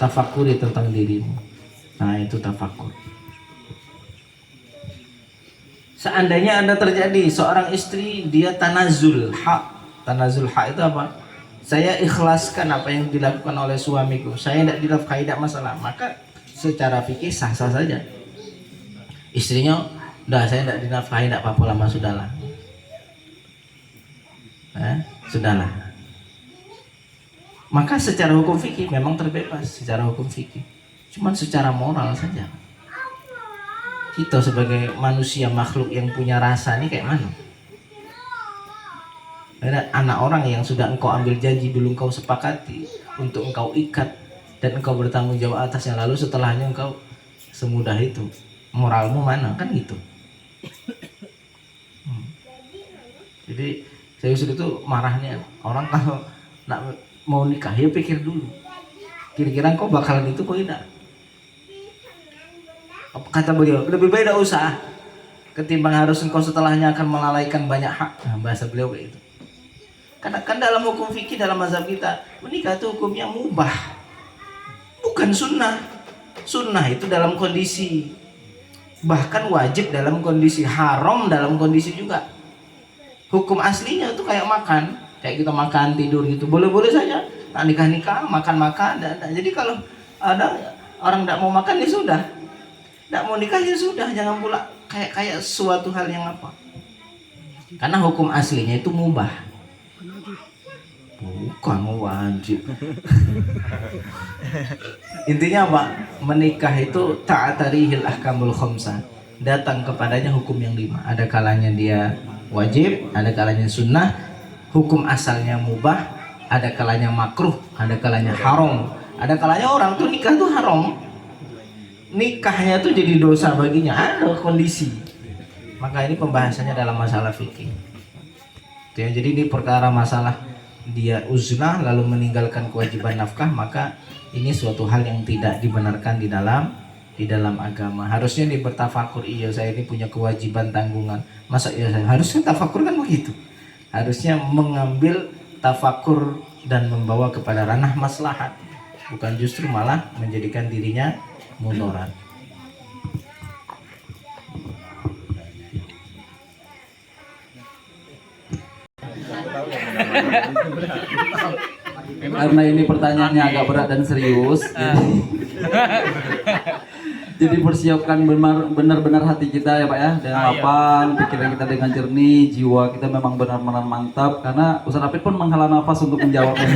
Tafakuri tentang dirimu. Nah, itu tafakur. Seandainya Anda terjadi seorang istri dia tanazul hak. Tanazul hak itu apa? Saya ikhlaskan apa yang dilakukan oleh suamiku, saya tidak dinafkahi, tidak masalah. Maka secara fikih sah-sah saja. Istrinya, udah saya tidak dinafkahi, tidak apa-apa, lama sudahlah. Sudahlah. Maka secara hukum fikih memang terbebas, secara hukum fikih. Cuman secara moral saja. Kita sebagai manusia makhluk yang punya rasa ini kayak mana? Ada anak orang yang sudah engkau ambil janji dulu, engkau sepakati untuk engkau ikat dan engkau bertanggung jawab atasnya, lalu setelahnya engkau semudah itu, moralmu mana? Kan gitu. Jadi saya itu marahnya orang kalau nak mau nikah ya pikir dulu, kira-kira engkau bakalan itu kok tidak. Kata beliau, lebih baik tidak usah ketimbang harus engkau setelahnya akan melalaikan banyak hak. Nah, bahasa beliau kayak itu. Karena kan dalam hukum fikih, dalam mazhab kita, menikah itu hukumnya mubah, bukan sunnah. Sunnah itu dalam kondisi, bahkan wajib dalam kondisi, haram dalam kondisi juga. Hukum aslinya itu kayak makan, kayak kita makan, tidur gitu, boleh-boleh saja. Nah, nikah-nikah, makan-makan. Jadi kalau ada orang tidak mau makan ya sudah, tidak mau nikah ya sudah, jangan pula kayak suatu hal yang apa. Karena hukum aslinya itu mubah, bukan wajib. Intinya apa? Menikah itu ta'atarihil ahkamul khamsah, datang kepadanya hukum yang 5. Ada kalanya dia wajib, ada kalanya sunnah, hukum asalnya mubah, ada kalanya makruh, ada kalanya haram, ada kalanya orang tuh nikah tuh haram, nikahnya tuh jadi dosa baginya, ada kondisi. Maka ini pembahasannya dalam masalah fikih. Jadi ini perkara masalah dia uzlah lalu meninggalkan kewajiban nafkah, maka ini suatu hal yang tidak dibenarkan di dalam agama. Harusnya dia bertafakur, iya saya ini punya kewajiban tanggungan, masa iya saya harusnya tafakur, kan begitu. Harusnya mengambil tafakur dan membawa kepada ranah maslahat, bukan justru malah menjadikan dirinya mudarat. Karena ini pertanyaannya agak berat dan serius, jadi persiapkan benar-benar hati kita ya Pak ya, dengan lapang, pikiran kita dengan jernih, jiwa kita memang benar-benar mantap, karena Ustaz Hafid pun menghela nafas untuk menjawabnya.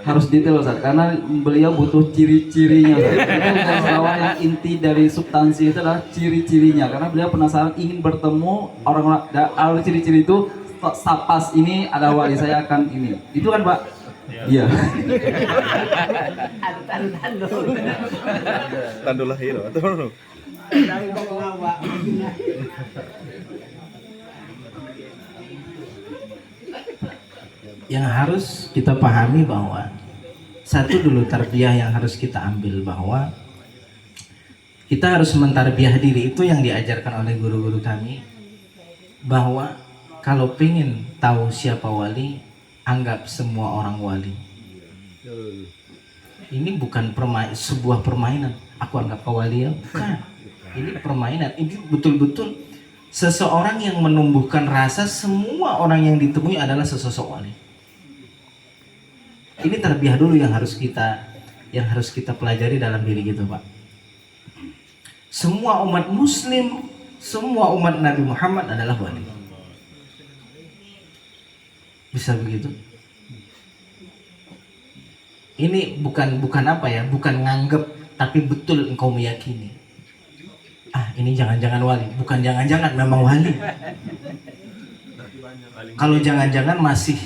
Harus detail Ustaz, karena beliau butuh ciri-cirinya Ustaz. Itu yang inti dari substansi itu adalah ciri-cirinya, karena beliau penasaran ingin bertemu orang-orang. Ada ciri-ciri itu, sapas ini ada wali saya akan ini. Itu kan Pak? Iya. Tanda lahir atau Yang harus kita pahami bahwa satu dulu tarbiyah yang harus kita ambil, bahwa kita harus mentarbiyah diri. Itu yang diajarkan oleh guru-guru kami, bahwa kalau pengen tahu siapa wali, anggap semua orang wali. Ini bukan sebuah permainan. Aku anggap kau wali ya, bukan. Ini permainan. Ini betul-betul seseorang yang menumbuhkan rasa semua orang yang ditemui adalah sesosok wali. Ini terbiah dulu yang harus kita pelajari dalam diri kita, Pak. Semua umat Muslim, semua umat Nabi Muhammad adalah wali. Bisa begitu? Ini bukan apa ya, bukan nganggep, tapi betul engkau meyakini. Ini jangan-jangan wali, bukan jangan-jangan memang wali. Kalau jangan-jangan masih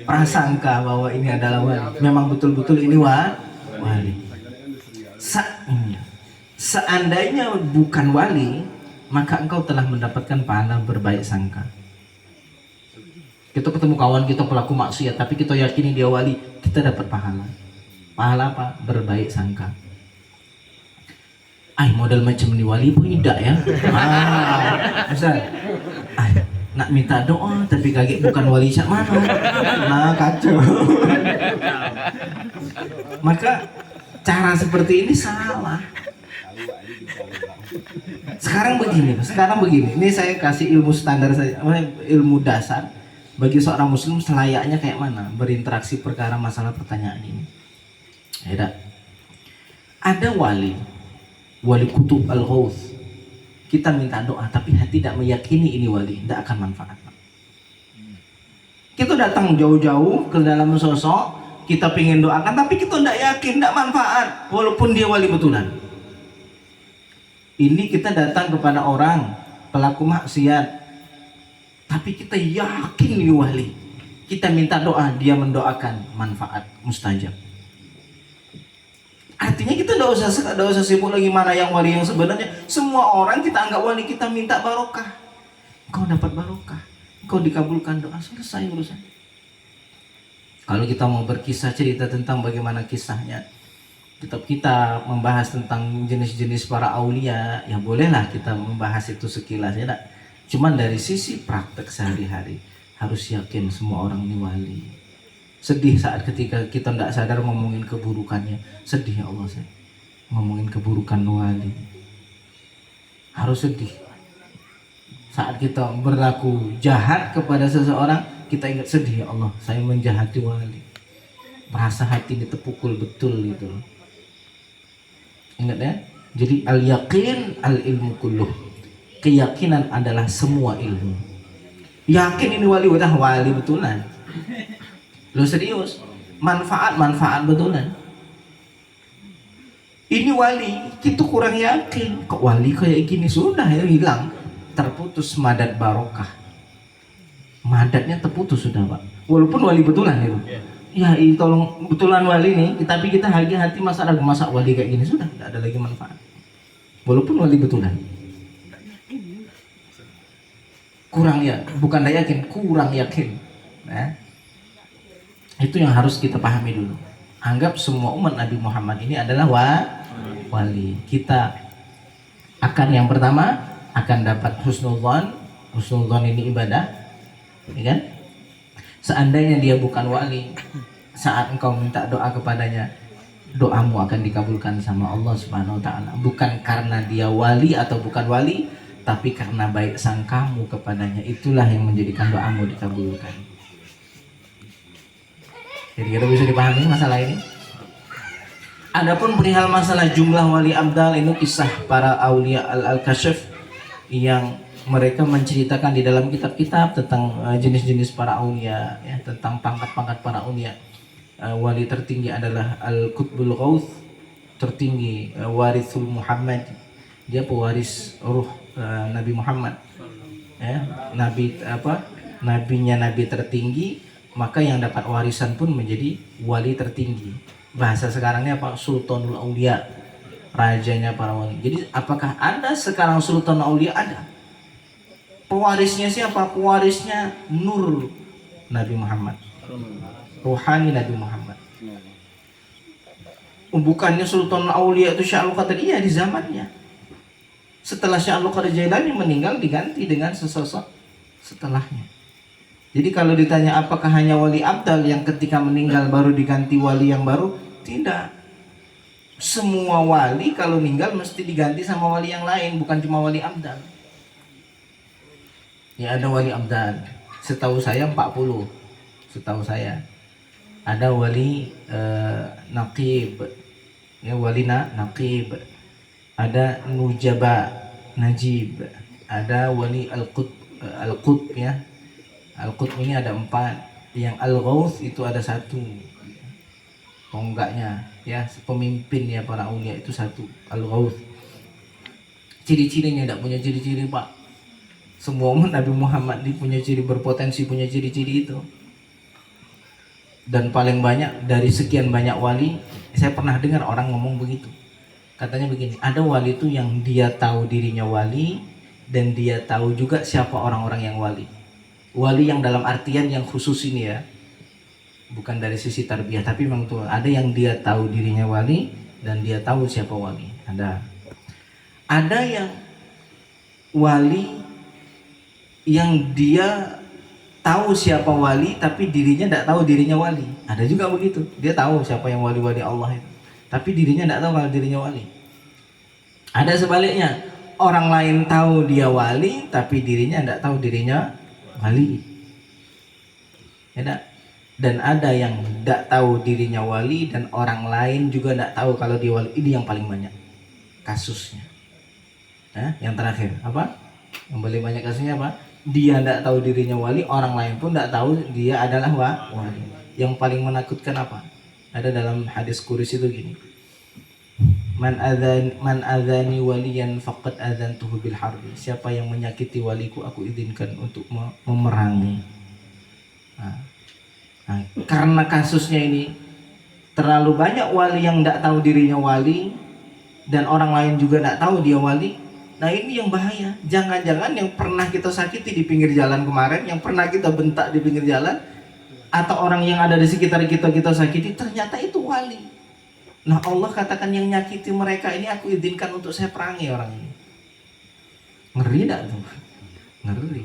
prasangka bahwa ini adalah wali, memang betul-betul ini wali. Seandainya bukan wali, maka engkau telah mendapatkan pahala berbaik sangka. Kita ketemu kawan kita pelaku maksiat, tapi kita yakini dia wali, kita dapat pahala. Pahala apa? Berbaik sangka. Model macam ni wali pun tidak ya. Ustaz. Nak minta doa tapi kaget bukan wali cak mana. Nah, kacau. Maka cara seperti ini salah. Sekarang begini. Ini saya kasih ilmu standar saja, ilmu dasar bagi seorang muslim selayaknya kayak mana berinteraksi perkara masalah pertanyaan ini. Ya, ada wali kutub al-ghauth. Kita minta doa tapi hati tidak meyakini ini wali, tidak akan manfaat. Kita datang jauh-jauh ke dalam sosok, kita ingin doakan tapi kita tidak yakin, tidak manfaat walaupun dia wali betulan. Ini kita datang kepada orang pelaku maksiat tapi kita yakin ini wali. Kita minta doa, dia mendoakan, manfaat mustajab. Artinya kita tidak usah sibuk lagi mana yang wali yang sebenarnya. Semua orang kita anggap wali, kita minta barokah. Kau dapat barokah, kau dikabulkan doa, selesai urusan. Kalau kita mau berkisah cerita tentang bagaimana kisahnya, kita membahas tentang jenis-jenis para aulia, ya bolehlah kita membahas itu sekilas ya. Cuman dari sisi praktek sehari-hari harus yakin semua orang ini wali. Sedih saat ketika kita tidak sadar ngomongin keburukannya. Sedih ya Allah, saya ngomongin keburukan wali. Harus sedih. Saat kita berlaku jahat kepada seseorang, kita ingat sedih ya Allah, saya menjahati wali. Merasa hati ini terpukul betul gitu. Ingat ya. Jadi al-yaqin al-ilmu kulluh. Keyakinan adalah semua ilmu. Yakin ini wali, udah wali betulan. Lo serius, manfaat betulan. Ini wali, kita kurang yakin. Kok wali kayak gini, sudah ya hilang, terputus madat barokah. Madatnya terputus sudah Pak. Walaupun wali betulan itu. Ya tolong betulan wali nih, tapi kita hati masa wali kayak gini, sudah tidak ada lagi manfaat. Walaupun wali betulan. Kurang ya, bukan tidak yakin, kurang yakin. Nah, itu yang harus kita pahami dulu. Anggap semua umat Nabi Muhammad ini adalah wali. Kita akan yang pertama akan dapat husnul dzan. Husnul dzan ini ibadah, ya kan? Seandainya dia bukan wali, saat engkau minta doa kepadanya, doamu akan dikabulkan sama Allah Subhanahu wa taala. Bukan karena dia wali atau bukan wali, tapi karena baik sangkamu kepadanya, itulah yang menjadikan doamu dikabulkan. Jadi kita bisa dipahami masalah ini. Adapun perihal masalah jumlah wali abdal, ini kisah para aulia al-kashf yang mereka menceritakan di dalam kitab-kitab tentang jenis-jenis para aulia, ya, tentang pangkat-pangkat para aulia. Wali tertinggi adalah al-qutbul ghauth, tertinggi warithul Muhammad, dia pewaris ruh Nabi Muhammad, ya, nabinya nabi tertinggi, maka yang dapat warisan pun menjadi wali tertinggi. Bahasa sekarangnya apa? Sultanul Aulia, rajanya para wali. Jadi apakah ada sekarang Sultan Aulia? Ada. Pewarisnya siapa? Pewarisnya Nur Nabi Muhammad, rohani Nabi Muhammad. Bukannya Sultan Aulia itu Syekh Abdul Qadir, iya di zamannya. Setelah Syekh Abdul Qadir Jailani meninggal, diganti dengan sesosok setelahnya. Jadi kalau ditanya apakah hanya wali abdal yang ketika meninggal baru diganti wali yang baru? Tidak. Semua wali kalau meninggal mesti diganti sama wali yang lain, bukan cuma wali abdal. Ya ada wali abdal. Setahu saya 40. Setahu saya. Ada wali naqib. Ya wali naqib. Ada nujaba, najib. Ada wali al-qutb ya. Al-qutb ini ada 4. Yang al-ghauth itu ada 1. Tonggaknya ya, pemimpin ya para ulia itu 1, al-ghauth. Ciri-cirinya tidak punya ciri-ciri Pak. Semua umat Nabi Muhammad punya ciri, berpotensi punya ciri-ciri itu. Dan paling banyak dari sekian banyak wali, saya pernah dengar orang ngomong begitu. Katanya begini, ada wali itu yang dia tahu dirinya wali dan dia tahu juga siapa orang-orang yang wali. Wali yang dalam artian yang khusus ini ya, bukan dari sisi tarbiyah, tapi memang tuh ada yang dia tahu dirinya wali dan dia tahu siapa wali. Ada yang wali yang dia tahu siapa wali tapi dirinya tidak tahu dirinya wali. Ada juga begitu, dia tahu siapa yang wali-wali Allah itu, tapi dirinya tidak tahu kalau dirinya wali. Ada sebaliknya, orang lain tahu dia wali tapi dirinya tidak tahu dirinya wali. Ya, dan ada yang tidak tahu dirinya wali dan orang lain juga tidak tahu kalau dia wali. Ini yang paling banyak kasusnya. Yang terakhir apa? Yang paling banyak kasusnya apa? Dia tidak tahu dirinya wali, orang lain pun tidak tahu dia adalah wali. Yang paling menakutkan apa? Ada dalam hadis Qudsi itu gini. Man adzani waliyan faqad adzantuhu bil harbi. Siapa yang menyakiti waliku, aku izinkan untuk memerangi. Nah, karena kasusnya ini terlalu banyak wali yang tidak tahu dirinya wali dan orang lain juga tidak tahu dia wali. Nah ini yang bahaya. Jangan-jangan yang pernah kita sakiti di pinggir jalan kemarin, yang pernah kita bentak di pinggir jalan, atau orang yang ada di sekitar kita sakiti, ternyata itu wali. Nah Allah katakan yang nyakiti mereka ini aku izinkan untuk saya perangi orang ini. Ngeri tak tuh? Ngeri.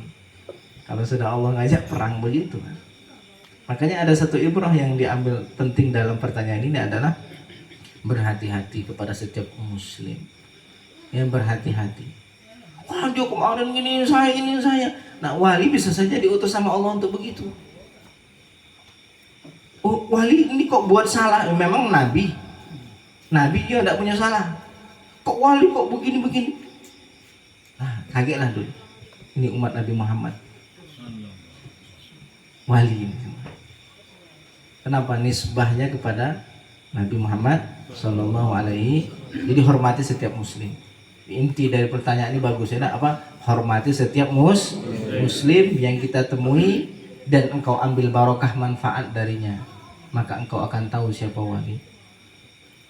Kalau sudah Allah ngajak perang begitu. Makanya ada satu ibrah yang diambil penting dalam pertanyaan ini adalah berhati-hati kepada setiap muslim. Yang berhati-hati. Wah dia kemarin ini saya. Nah wali bisa saja diutus sama Allah untuk begitu. Oh wali ini kok buat salah? Memang nabi dia tidak punya salah. Kok wali kok begini? Nah kagetlah dulu. Ini umat Nabi Muhammad. Wali ini. Kenapa nisbahnya kepada Nabi Muhammad Sallallahu Alaihi. Jadi hormati setiap muslim. Inti dari pertanyaan ini bagus ya, apa? Hormati setiap muslim yang kita temui dan engkau ambil barokah manfaat darinya, maka engkau akan tahu siapa wali.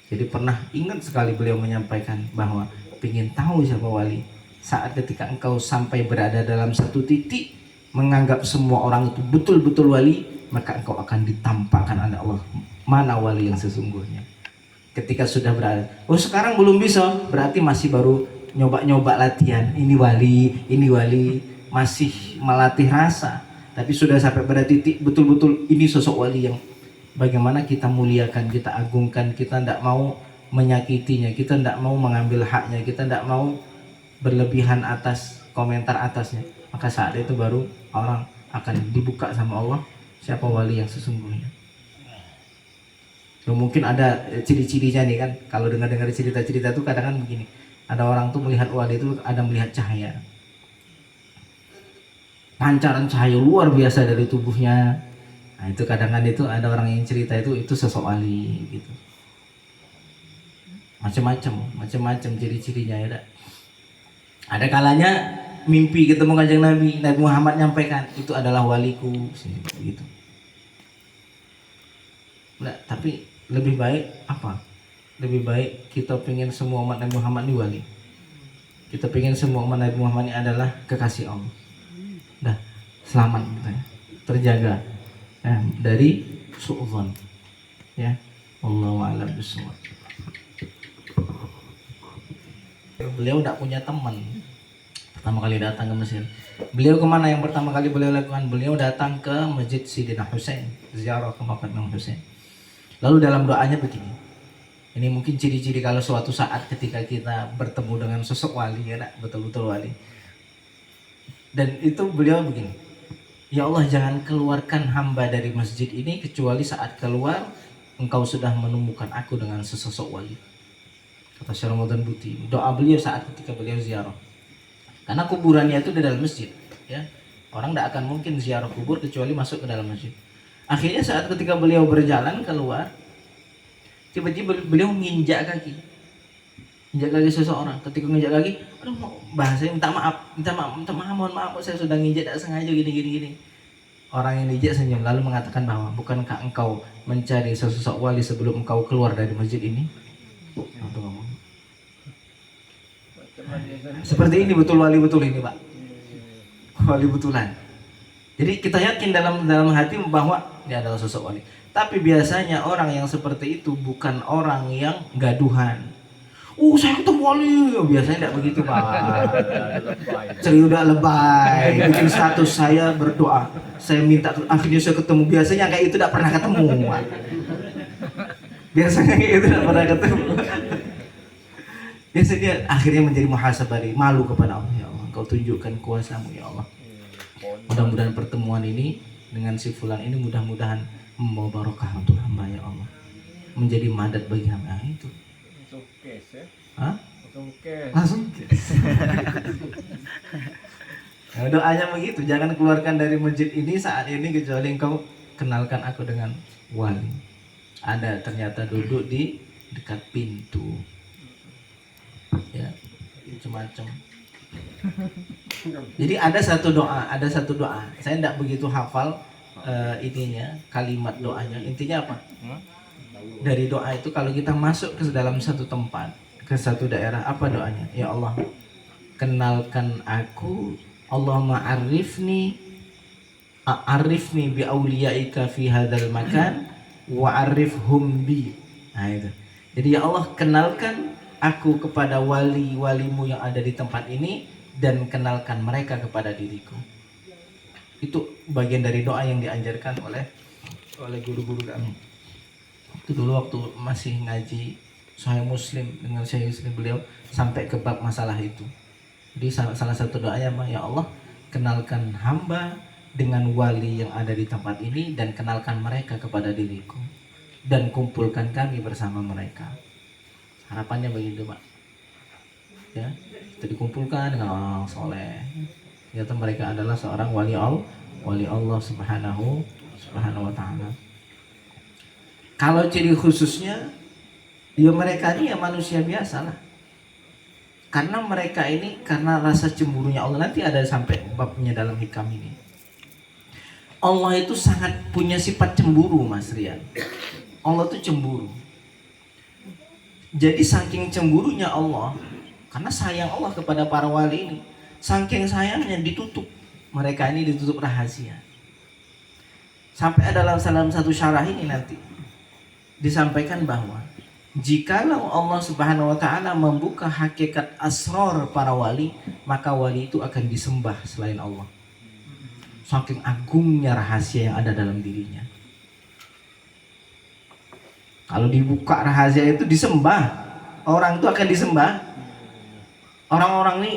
Jadi pernah ingat sekali beliau menyampaikan bahwa ingin tahu siapa wali saat ketika engkau sampai berada dalam satu titik menganggap semua orang itu betul-betul wali, maka engkau akan ditampakkan oleh Allah mana wali yang sesungguhnya. Ketika sudah berada, oh sekarang belum bisa, berarti masih baru nyoba-nyoba latihan. Ini wali, masih melatih rasa. Tapi sudah sampai pada titik betul-betul ini sosok wali yang bagaimana kita muliakan, kita agungkan, kita tidak mau menyakitinya, kita tidak mau mengambil haknya, kita tidak mau berlebihan atas komentar atasnya. Maka saat itu baru orang akan dibuka sama Allah siapa wali yang sesungguhnya. So, mungkin ada ciri-cirinya nih kan, kalau dengar-dengar cerita-cerita tuh kadang kan begini, ada orang tuh melihat wali itu ada melihat cahaya, pancaran cahaya luar biasa dari tubuhnya. Nah itu kadang-kadang itu ada orang yang cerita itu sosok wali gitu. Macam-macam ciri-cirinya ya. Ada kalanya mimpi ketemu kanjeng Nabi Muhammad nyampaikan itu adalah waliku gitu. Nah, tapi lebih baik apa? Lebih baik kita pengen semua umat Nabi Muhammad ini wali. Kita pengen semua umat Nabi Muhammad ini adalah kekasih Allah. Dah selamat gitu ya. Terjaga dari su'udzon. Ya. Wallahu a'lam bishawab. Beliau tidak punya teman pertama kali datang ke Mesir. Beliau kemana yang pertama kali beliau lakukan? Beliau datang ke Masjid Sayyidina Husain, ziarah ke makam Imam Husain. Lalu dalam doanya begini, Ini mungkin ciri-ciri kalau suatu saat ketika kita bertemu dengan sosok wali, ya nak, betul-betul wali. Dan itu beliau begini, ya Allah, jangan keluarkan hamba dari masjid ini kecuali saat keluar engkau sudah menemukan aku dengan sesosok wali. Kata Syekh Ramadan Buti, doa beliau saat ketika beliau ziarah. Karena kuburannya itu di dalam masjid, ya. Orang tidak akan mungkin ziarah kubur kecuali masuk ke dalam masjid. Akhirnya saat ketika beliau berjalan keluar, tiba-tiba beliau nginjak kaki seseorang. Ketika nginjak kaki, aduh, bahasanya minta maaf, mohon maaf, saya sudah nginjak tak sengaja gini. Orang yang nginjak senyum lalu mengatakan bahwa bukankah engkau mencari sesosok wali sebelum engkau keluar dari masjid ini? Seperti ini betul wali betul ini, Pak. Wali betulan. Jadi kita yakin dalam hati bahwa dia adalah sosok wali. Tapi biasanya orang yang seperti itu bukan orang yang gaduhan. Saya ketemu wali. Biasanya tidak begitu, Pak. Udah lebay. Bikin status saya berdoa. Saya minta akhirnya saya ketemu. Biasanya kayak itu tidak pernah ketemu, Pak. Biasanya kayak itu tidak pernah ketemu. Biasanya akhirnya menjadi muhasabari, malu kepada Allah. Ya Allah, Engkau tunjukkan kuasamu, ya Allah. Mudah-mudahan pertemuan ini dengan si fulan ini mudah-mudahan membawa barokah untuk hamba, ya Allah, menjadi madat bagi hamba. Itu hah? Langsung nah, doanya begitu, jangan keluarkan dari masjid ini saat ini kecuali engkau kenalkan aku dengan wali. Ada ternyata duduk di dekat pintu, ya, macam-macam. Jadi ada satu doa. Saya tidak begitu hafal ininya, kalimat doanya. Intinya apa? Dari doa itu kalau kita masuk ke dalam satu tempat, ke satu daerah, apa doanya? Ya Allah, kenalkan aku, Allahumma arifni bi auliyaika fi hadzal makan wa arifhum bi. Nah itu. Jadi ya Allah, kenalkan aku kepada wali-walimu yang ada di tempat ini dan kenalkan mereka kepada diriku. Itu bagian dari doa yang diajarkan oleh guru-guru kami. Itu dulu waktu masih ngaji Sahih Muslim dengan Syekh Muslim, beliau sampai ke bab masalah itu. Jadi salah satu doanya apa? Ya Allah, kenalkan hamba dengan wali yang ada di tempat ini dan kenalkan mereka kepada diriku dan kumpulkan kami bersama mereka. Harapannya begitu, Pak. Ya, itu dikumpulkan dengan orang soleh. Ternyata mereka adalah seorang wali Allah subhanahu wa ta'ala. Kalau ciri khususnya, ya mereka ini ya manusia biasa lah. Karena mereka ini, karena rasa cemburunya Allah, nanti ada sampai babnya dalam hikam ini. Allah itu sangat punya sifat cemburu, Mas Rian. Allah itu cemburu. Jadi saking cemburunya Allah, karena sayang Allah kepada para wali ini, saking sayangnya ditutup. Mereka ini ditutup rahasia. Sampai dalam satu syarah ini nanti disampaikan bahwa jikalau Allah subhanahu wa ta'ala membuka hakikat asrar para wali, maka wali itu akan disembah selain Allah. Saking agungnya rahasia yang ada dalam dirinya. Kalau dibuka rahasia itu disembah, orang itu akan disembah. Orang-orang ini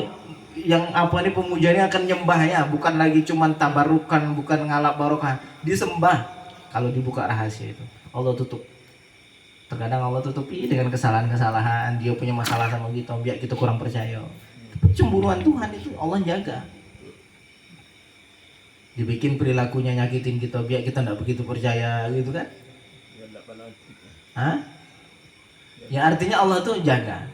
yang pemujanya akan nyembah, ya, bukan lagi cuman tabarukan, bukan ngalap barokah, disembah. Kalau dibuka rahasia itu, Allah tutup. Terkadang Allah tutupi dengan kesalahan-kesalahan, dia punya masalah sama kita, biar kita kurang percaya. Cemburuan Tuhan itu Allah jaga. Dibikin perilakunya nyakitin kita, biar kita tidak begitu percaya, gitu kan? Hah? Ya artinya Allah tuh jaga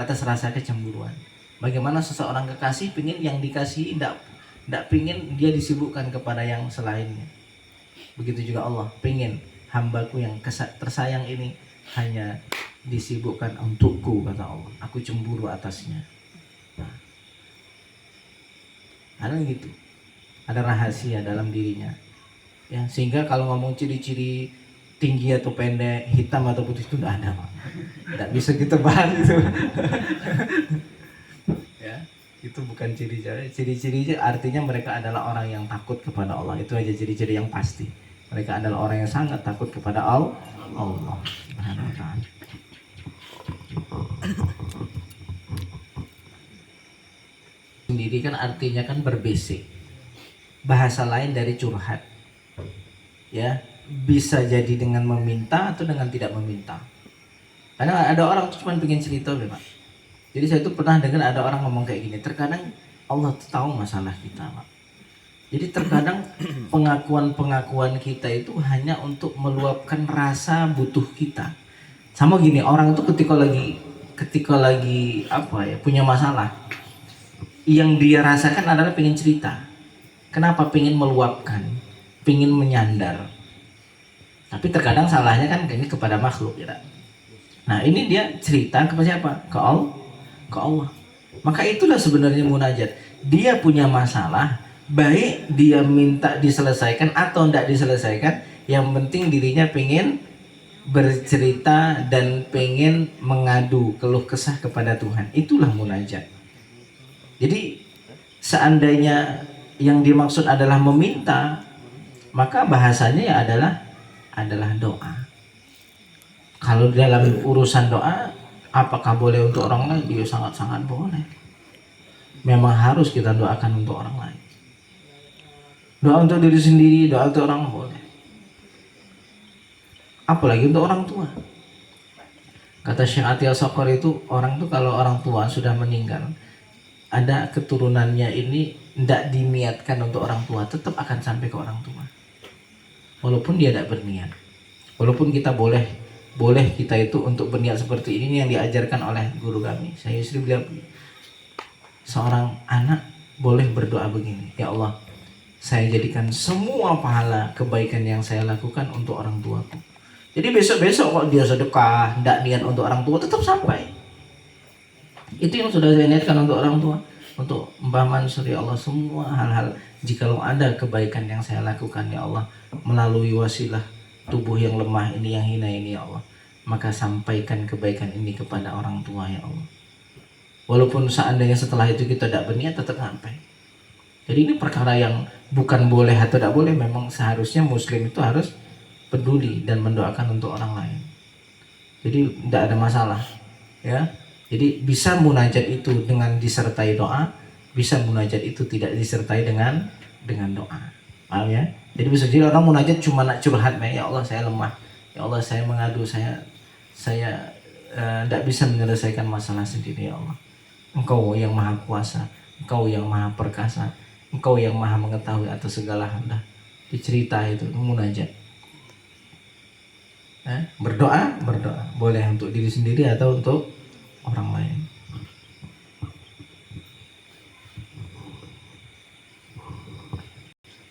atas rasa kecemburuan. Bagaimana seseorang kekasih pingin yang dikasihi tidak pingin dia disibukkan kepada yang selainnya. Begitu juga Allah pingin hambaku yang tersayang ini hanya disibukkan untukku, kata Allah. Aku cemburu atasnya. Nah, ada gitu. Ada rahasia dalam dirinya. Ya, sehingga kalau ngomong ciri-ciri tinggi atau pendek, hitam atau putih itu tidak ada, Pak. Tidak bisa kita bahas itu. Ya, itu bukan ciri-ciri. Ciri-ciri artinya mereka adalah orang yang takut kepada Allah. Itu aja ciri-ciri yang pasti. Mereka adalah orang yang sangat takut kepada Allah Subhanahu wa ta'ala. Sendiri kan artinya kan berbisik. Bahasa lain dari curhat. Ya, bisa jadi dengan meminta atau dengan tidak meminta. Karena ada orang tuh cuma pengen cerita, Pak. Jadi saya tuh pernah dengar ada orang ngomong kayak gini. Terkadang Allah tuh tahu masalah kita, Pak. Jadi terkadang pengakuan-pengakuan kita itu hanya untuk meluapkan rasa butuh kita. Sama gini, orang itu ketika lagi apa ya, punya masalah, yang dia rasakan adalah pengen cerita. Kenapa? Pengen meluapkan, pengen menyandar. Tapi terkadang salahnya kan kayaknya kepada makhluk ya. Nah, ini dia cerita kepada siapa? Ke Allah. Ke Allah. Maka itulah sebenarnya munajat. Dia punya masalah, baik dia minta diselesaikan atau tidak diselesaikan, yang penting dirinya pengen bercerita dan pengen mengadu keluh kesah kepada Tuhan. Itulah munajat. Jadi seandainya yang dimaksud adalah meminta, maka bahasanya ya adalah doa. Kalau dalam urusan doa, apakah boleh untuk orang lain? Dia sangat-sangat boleh. Memang harus kita doakan untuk orang lain. Doa untuk diri sendiri, doa untuk orang boleh. Apalagi untuk orang tua. Kata Syekh Atiyah Sokor itu, orang tuh kalau orang tua sudah meninggal, ada keturunannya ini tidak diniatkan untuk orang tua, tetap akan sampai ke orang tua. Walaupun dia tidak berniat. Walaupun kita boleh kita itu untuk berniat seperti ini yang diajarkan oleh guru kami. Saya Yusri beliau, seorang anak boleh berdoa begini, ya Allah, saya jadikan semua pahala kebaikan yang saya lakukan untuk orang tuaku. Jadi besok-besok kok dia sedekah, tidak niat untuk orang tua, tetap sampai. Itu yang sudah saya niatkan untuk orang tua. Untuk Mbah Mansur, ya Allah, semua hal-hal, jikalau ada kebaikan yang saya lakukan, ya Allah, melalui wasilah tubuh yang lemah ini, yang hina ini, ya Allah, maka sampaikan kebaikan ini kepada orang tua, ya Allah. Walaupun seandainya setelah itu kita tidak berniat, tetap sampai. Jadi ini perkara yang bukan boleh atau tidak boleh, memang seharusnya muslim itu harus peduli dan mendoakan untuk orang lain. Jadi tidak ada masalah, ya. Jadi bisa munajat itu dengan disertai doa, bisa munajat itu tidak disertai dengan doa. Paham ya? Jadi bisa jadi orang munajat cuma nak curhat, ya Allah saya lemah, ya Allah saya mengadu, saya tidak bisa menyelesaikan masalah sendiri, ya Allah. Engkau yang maha kuasa, Engkau yang maha perkasa, Engkau yang maha mengetahui atas segala hal. Dicerita itu munajat. Berdoa boleh untuk diri sendiri atau untuk orang lain.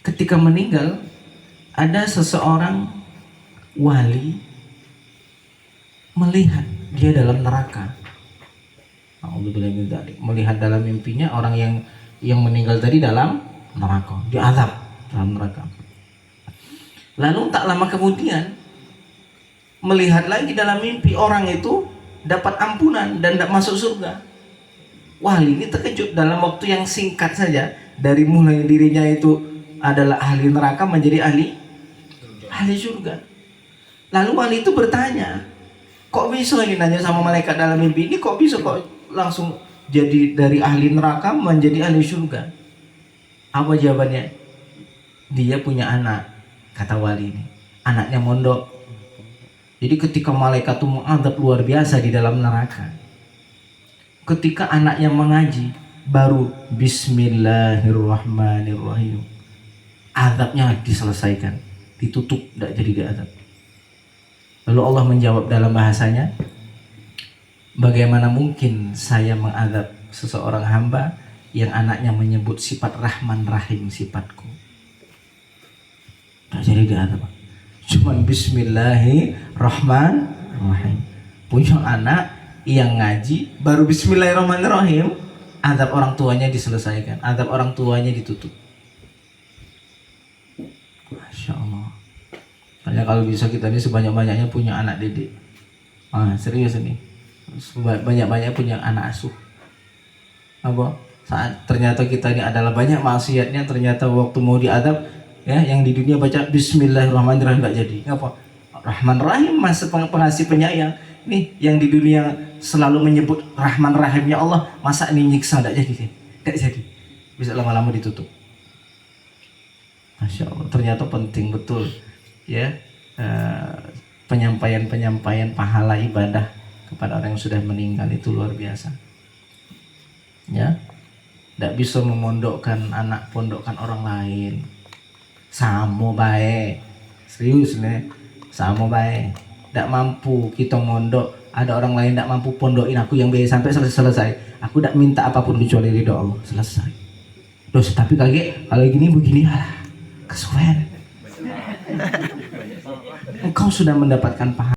Ketika meninggal, ada seseorang wali melihat dia dalam neraka. Melihat dalam mimpinya orang yang meninggal tadi dalam neraka, diazab dalam neraka. Lalu tak lama kemudian melihat lagi dalam mimpi orang itu dapat ampunan dan tidak masuk surga. Wali ini terkejut dalam waktu yang singkat saja, dari mulai dirinya itu adalah ahli neraka menjadi ahli surga. Lalu wali itu bertanya, kok bisa ini, nanya sama malaikat dalam mimpi ini, kok bisa kok langsung jadi dari ahli neraka menjadi ahli surga? Apa jawabannya? Dia punya anak, kata wali ini. Anaknya mondok. Jadi ketika malaikat itu mengadab luar biasa di dalam neraka, ketika anaknya mengaji, baru Bismillahirrahmanirrahim, azabnya diselesaikan, ditutup, tidak jadi diazab. Lalu Allah menjawab dalam bahasanya, bagaimana mungkin saya mengazab seseorang hamba yang anaknya menyebut sifat Rahman Rahim sifatku? Tak jadi diazab. Cuman Bismillahirrahmanirrahim. Punya anak yang ngaji, baru Bismillahirrahmanirrahim, azab orang tuanya diselesaikan, azab orang tuanya ditutup. Masya Allah. Makanya kalau bisa kita ini sebanyak-banyaknya punya anak didik. Serius ini. Banyak-banyak punya anak asuh. Apa? Saat ternyata kita ini adalah banyak maksiatnya, ternyata waktu mau diadab, ya, yang di dunia baca Bismillahirrahmanirrahim nggak jadi. Apa? Rahman Rahim, Mas pengasih penyayang. Nih yang di dunia selalu menyebut Rahman Rahimnya Allah, masa ini nyiksa tidak jadi sih? Tidak jadi. Bisa lama-lama ditutup. Masya Allah, ternyata penting betul ya penyampaian pahala ibadah kepada orang yang sudah meninggal itu luar biasa. Ya, tidak bisa memondokkan anak pondokkan orang lain. Sama baik, serius nih, sama baik. Tidak mampu kita mondok, ada orang lain tidak mampu pondokin aku yang biaya sampai selesai. Aku tidak minta apapun kecuali ridho Allah, selesai. Terus tapi kaget kalau begini alah, kesuwen. Engkau sudah mendapatkan pahala.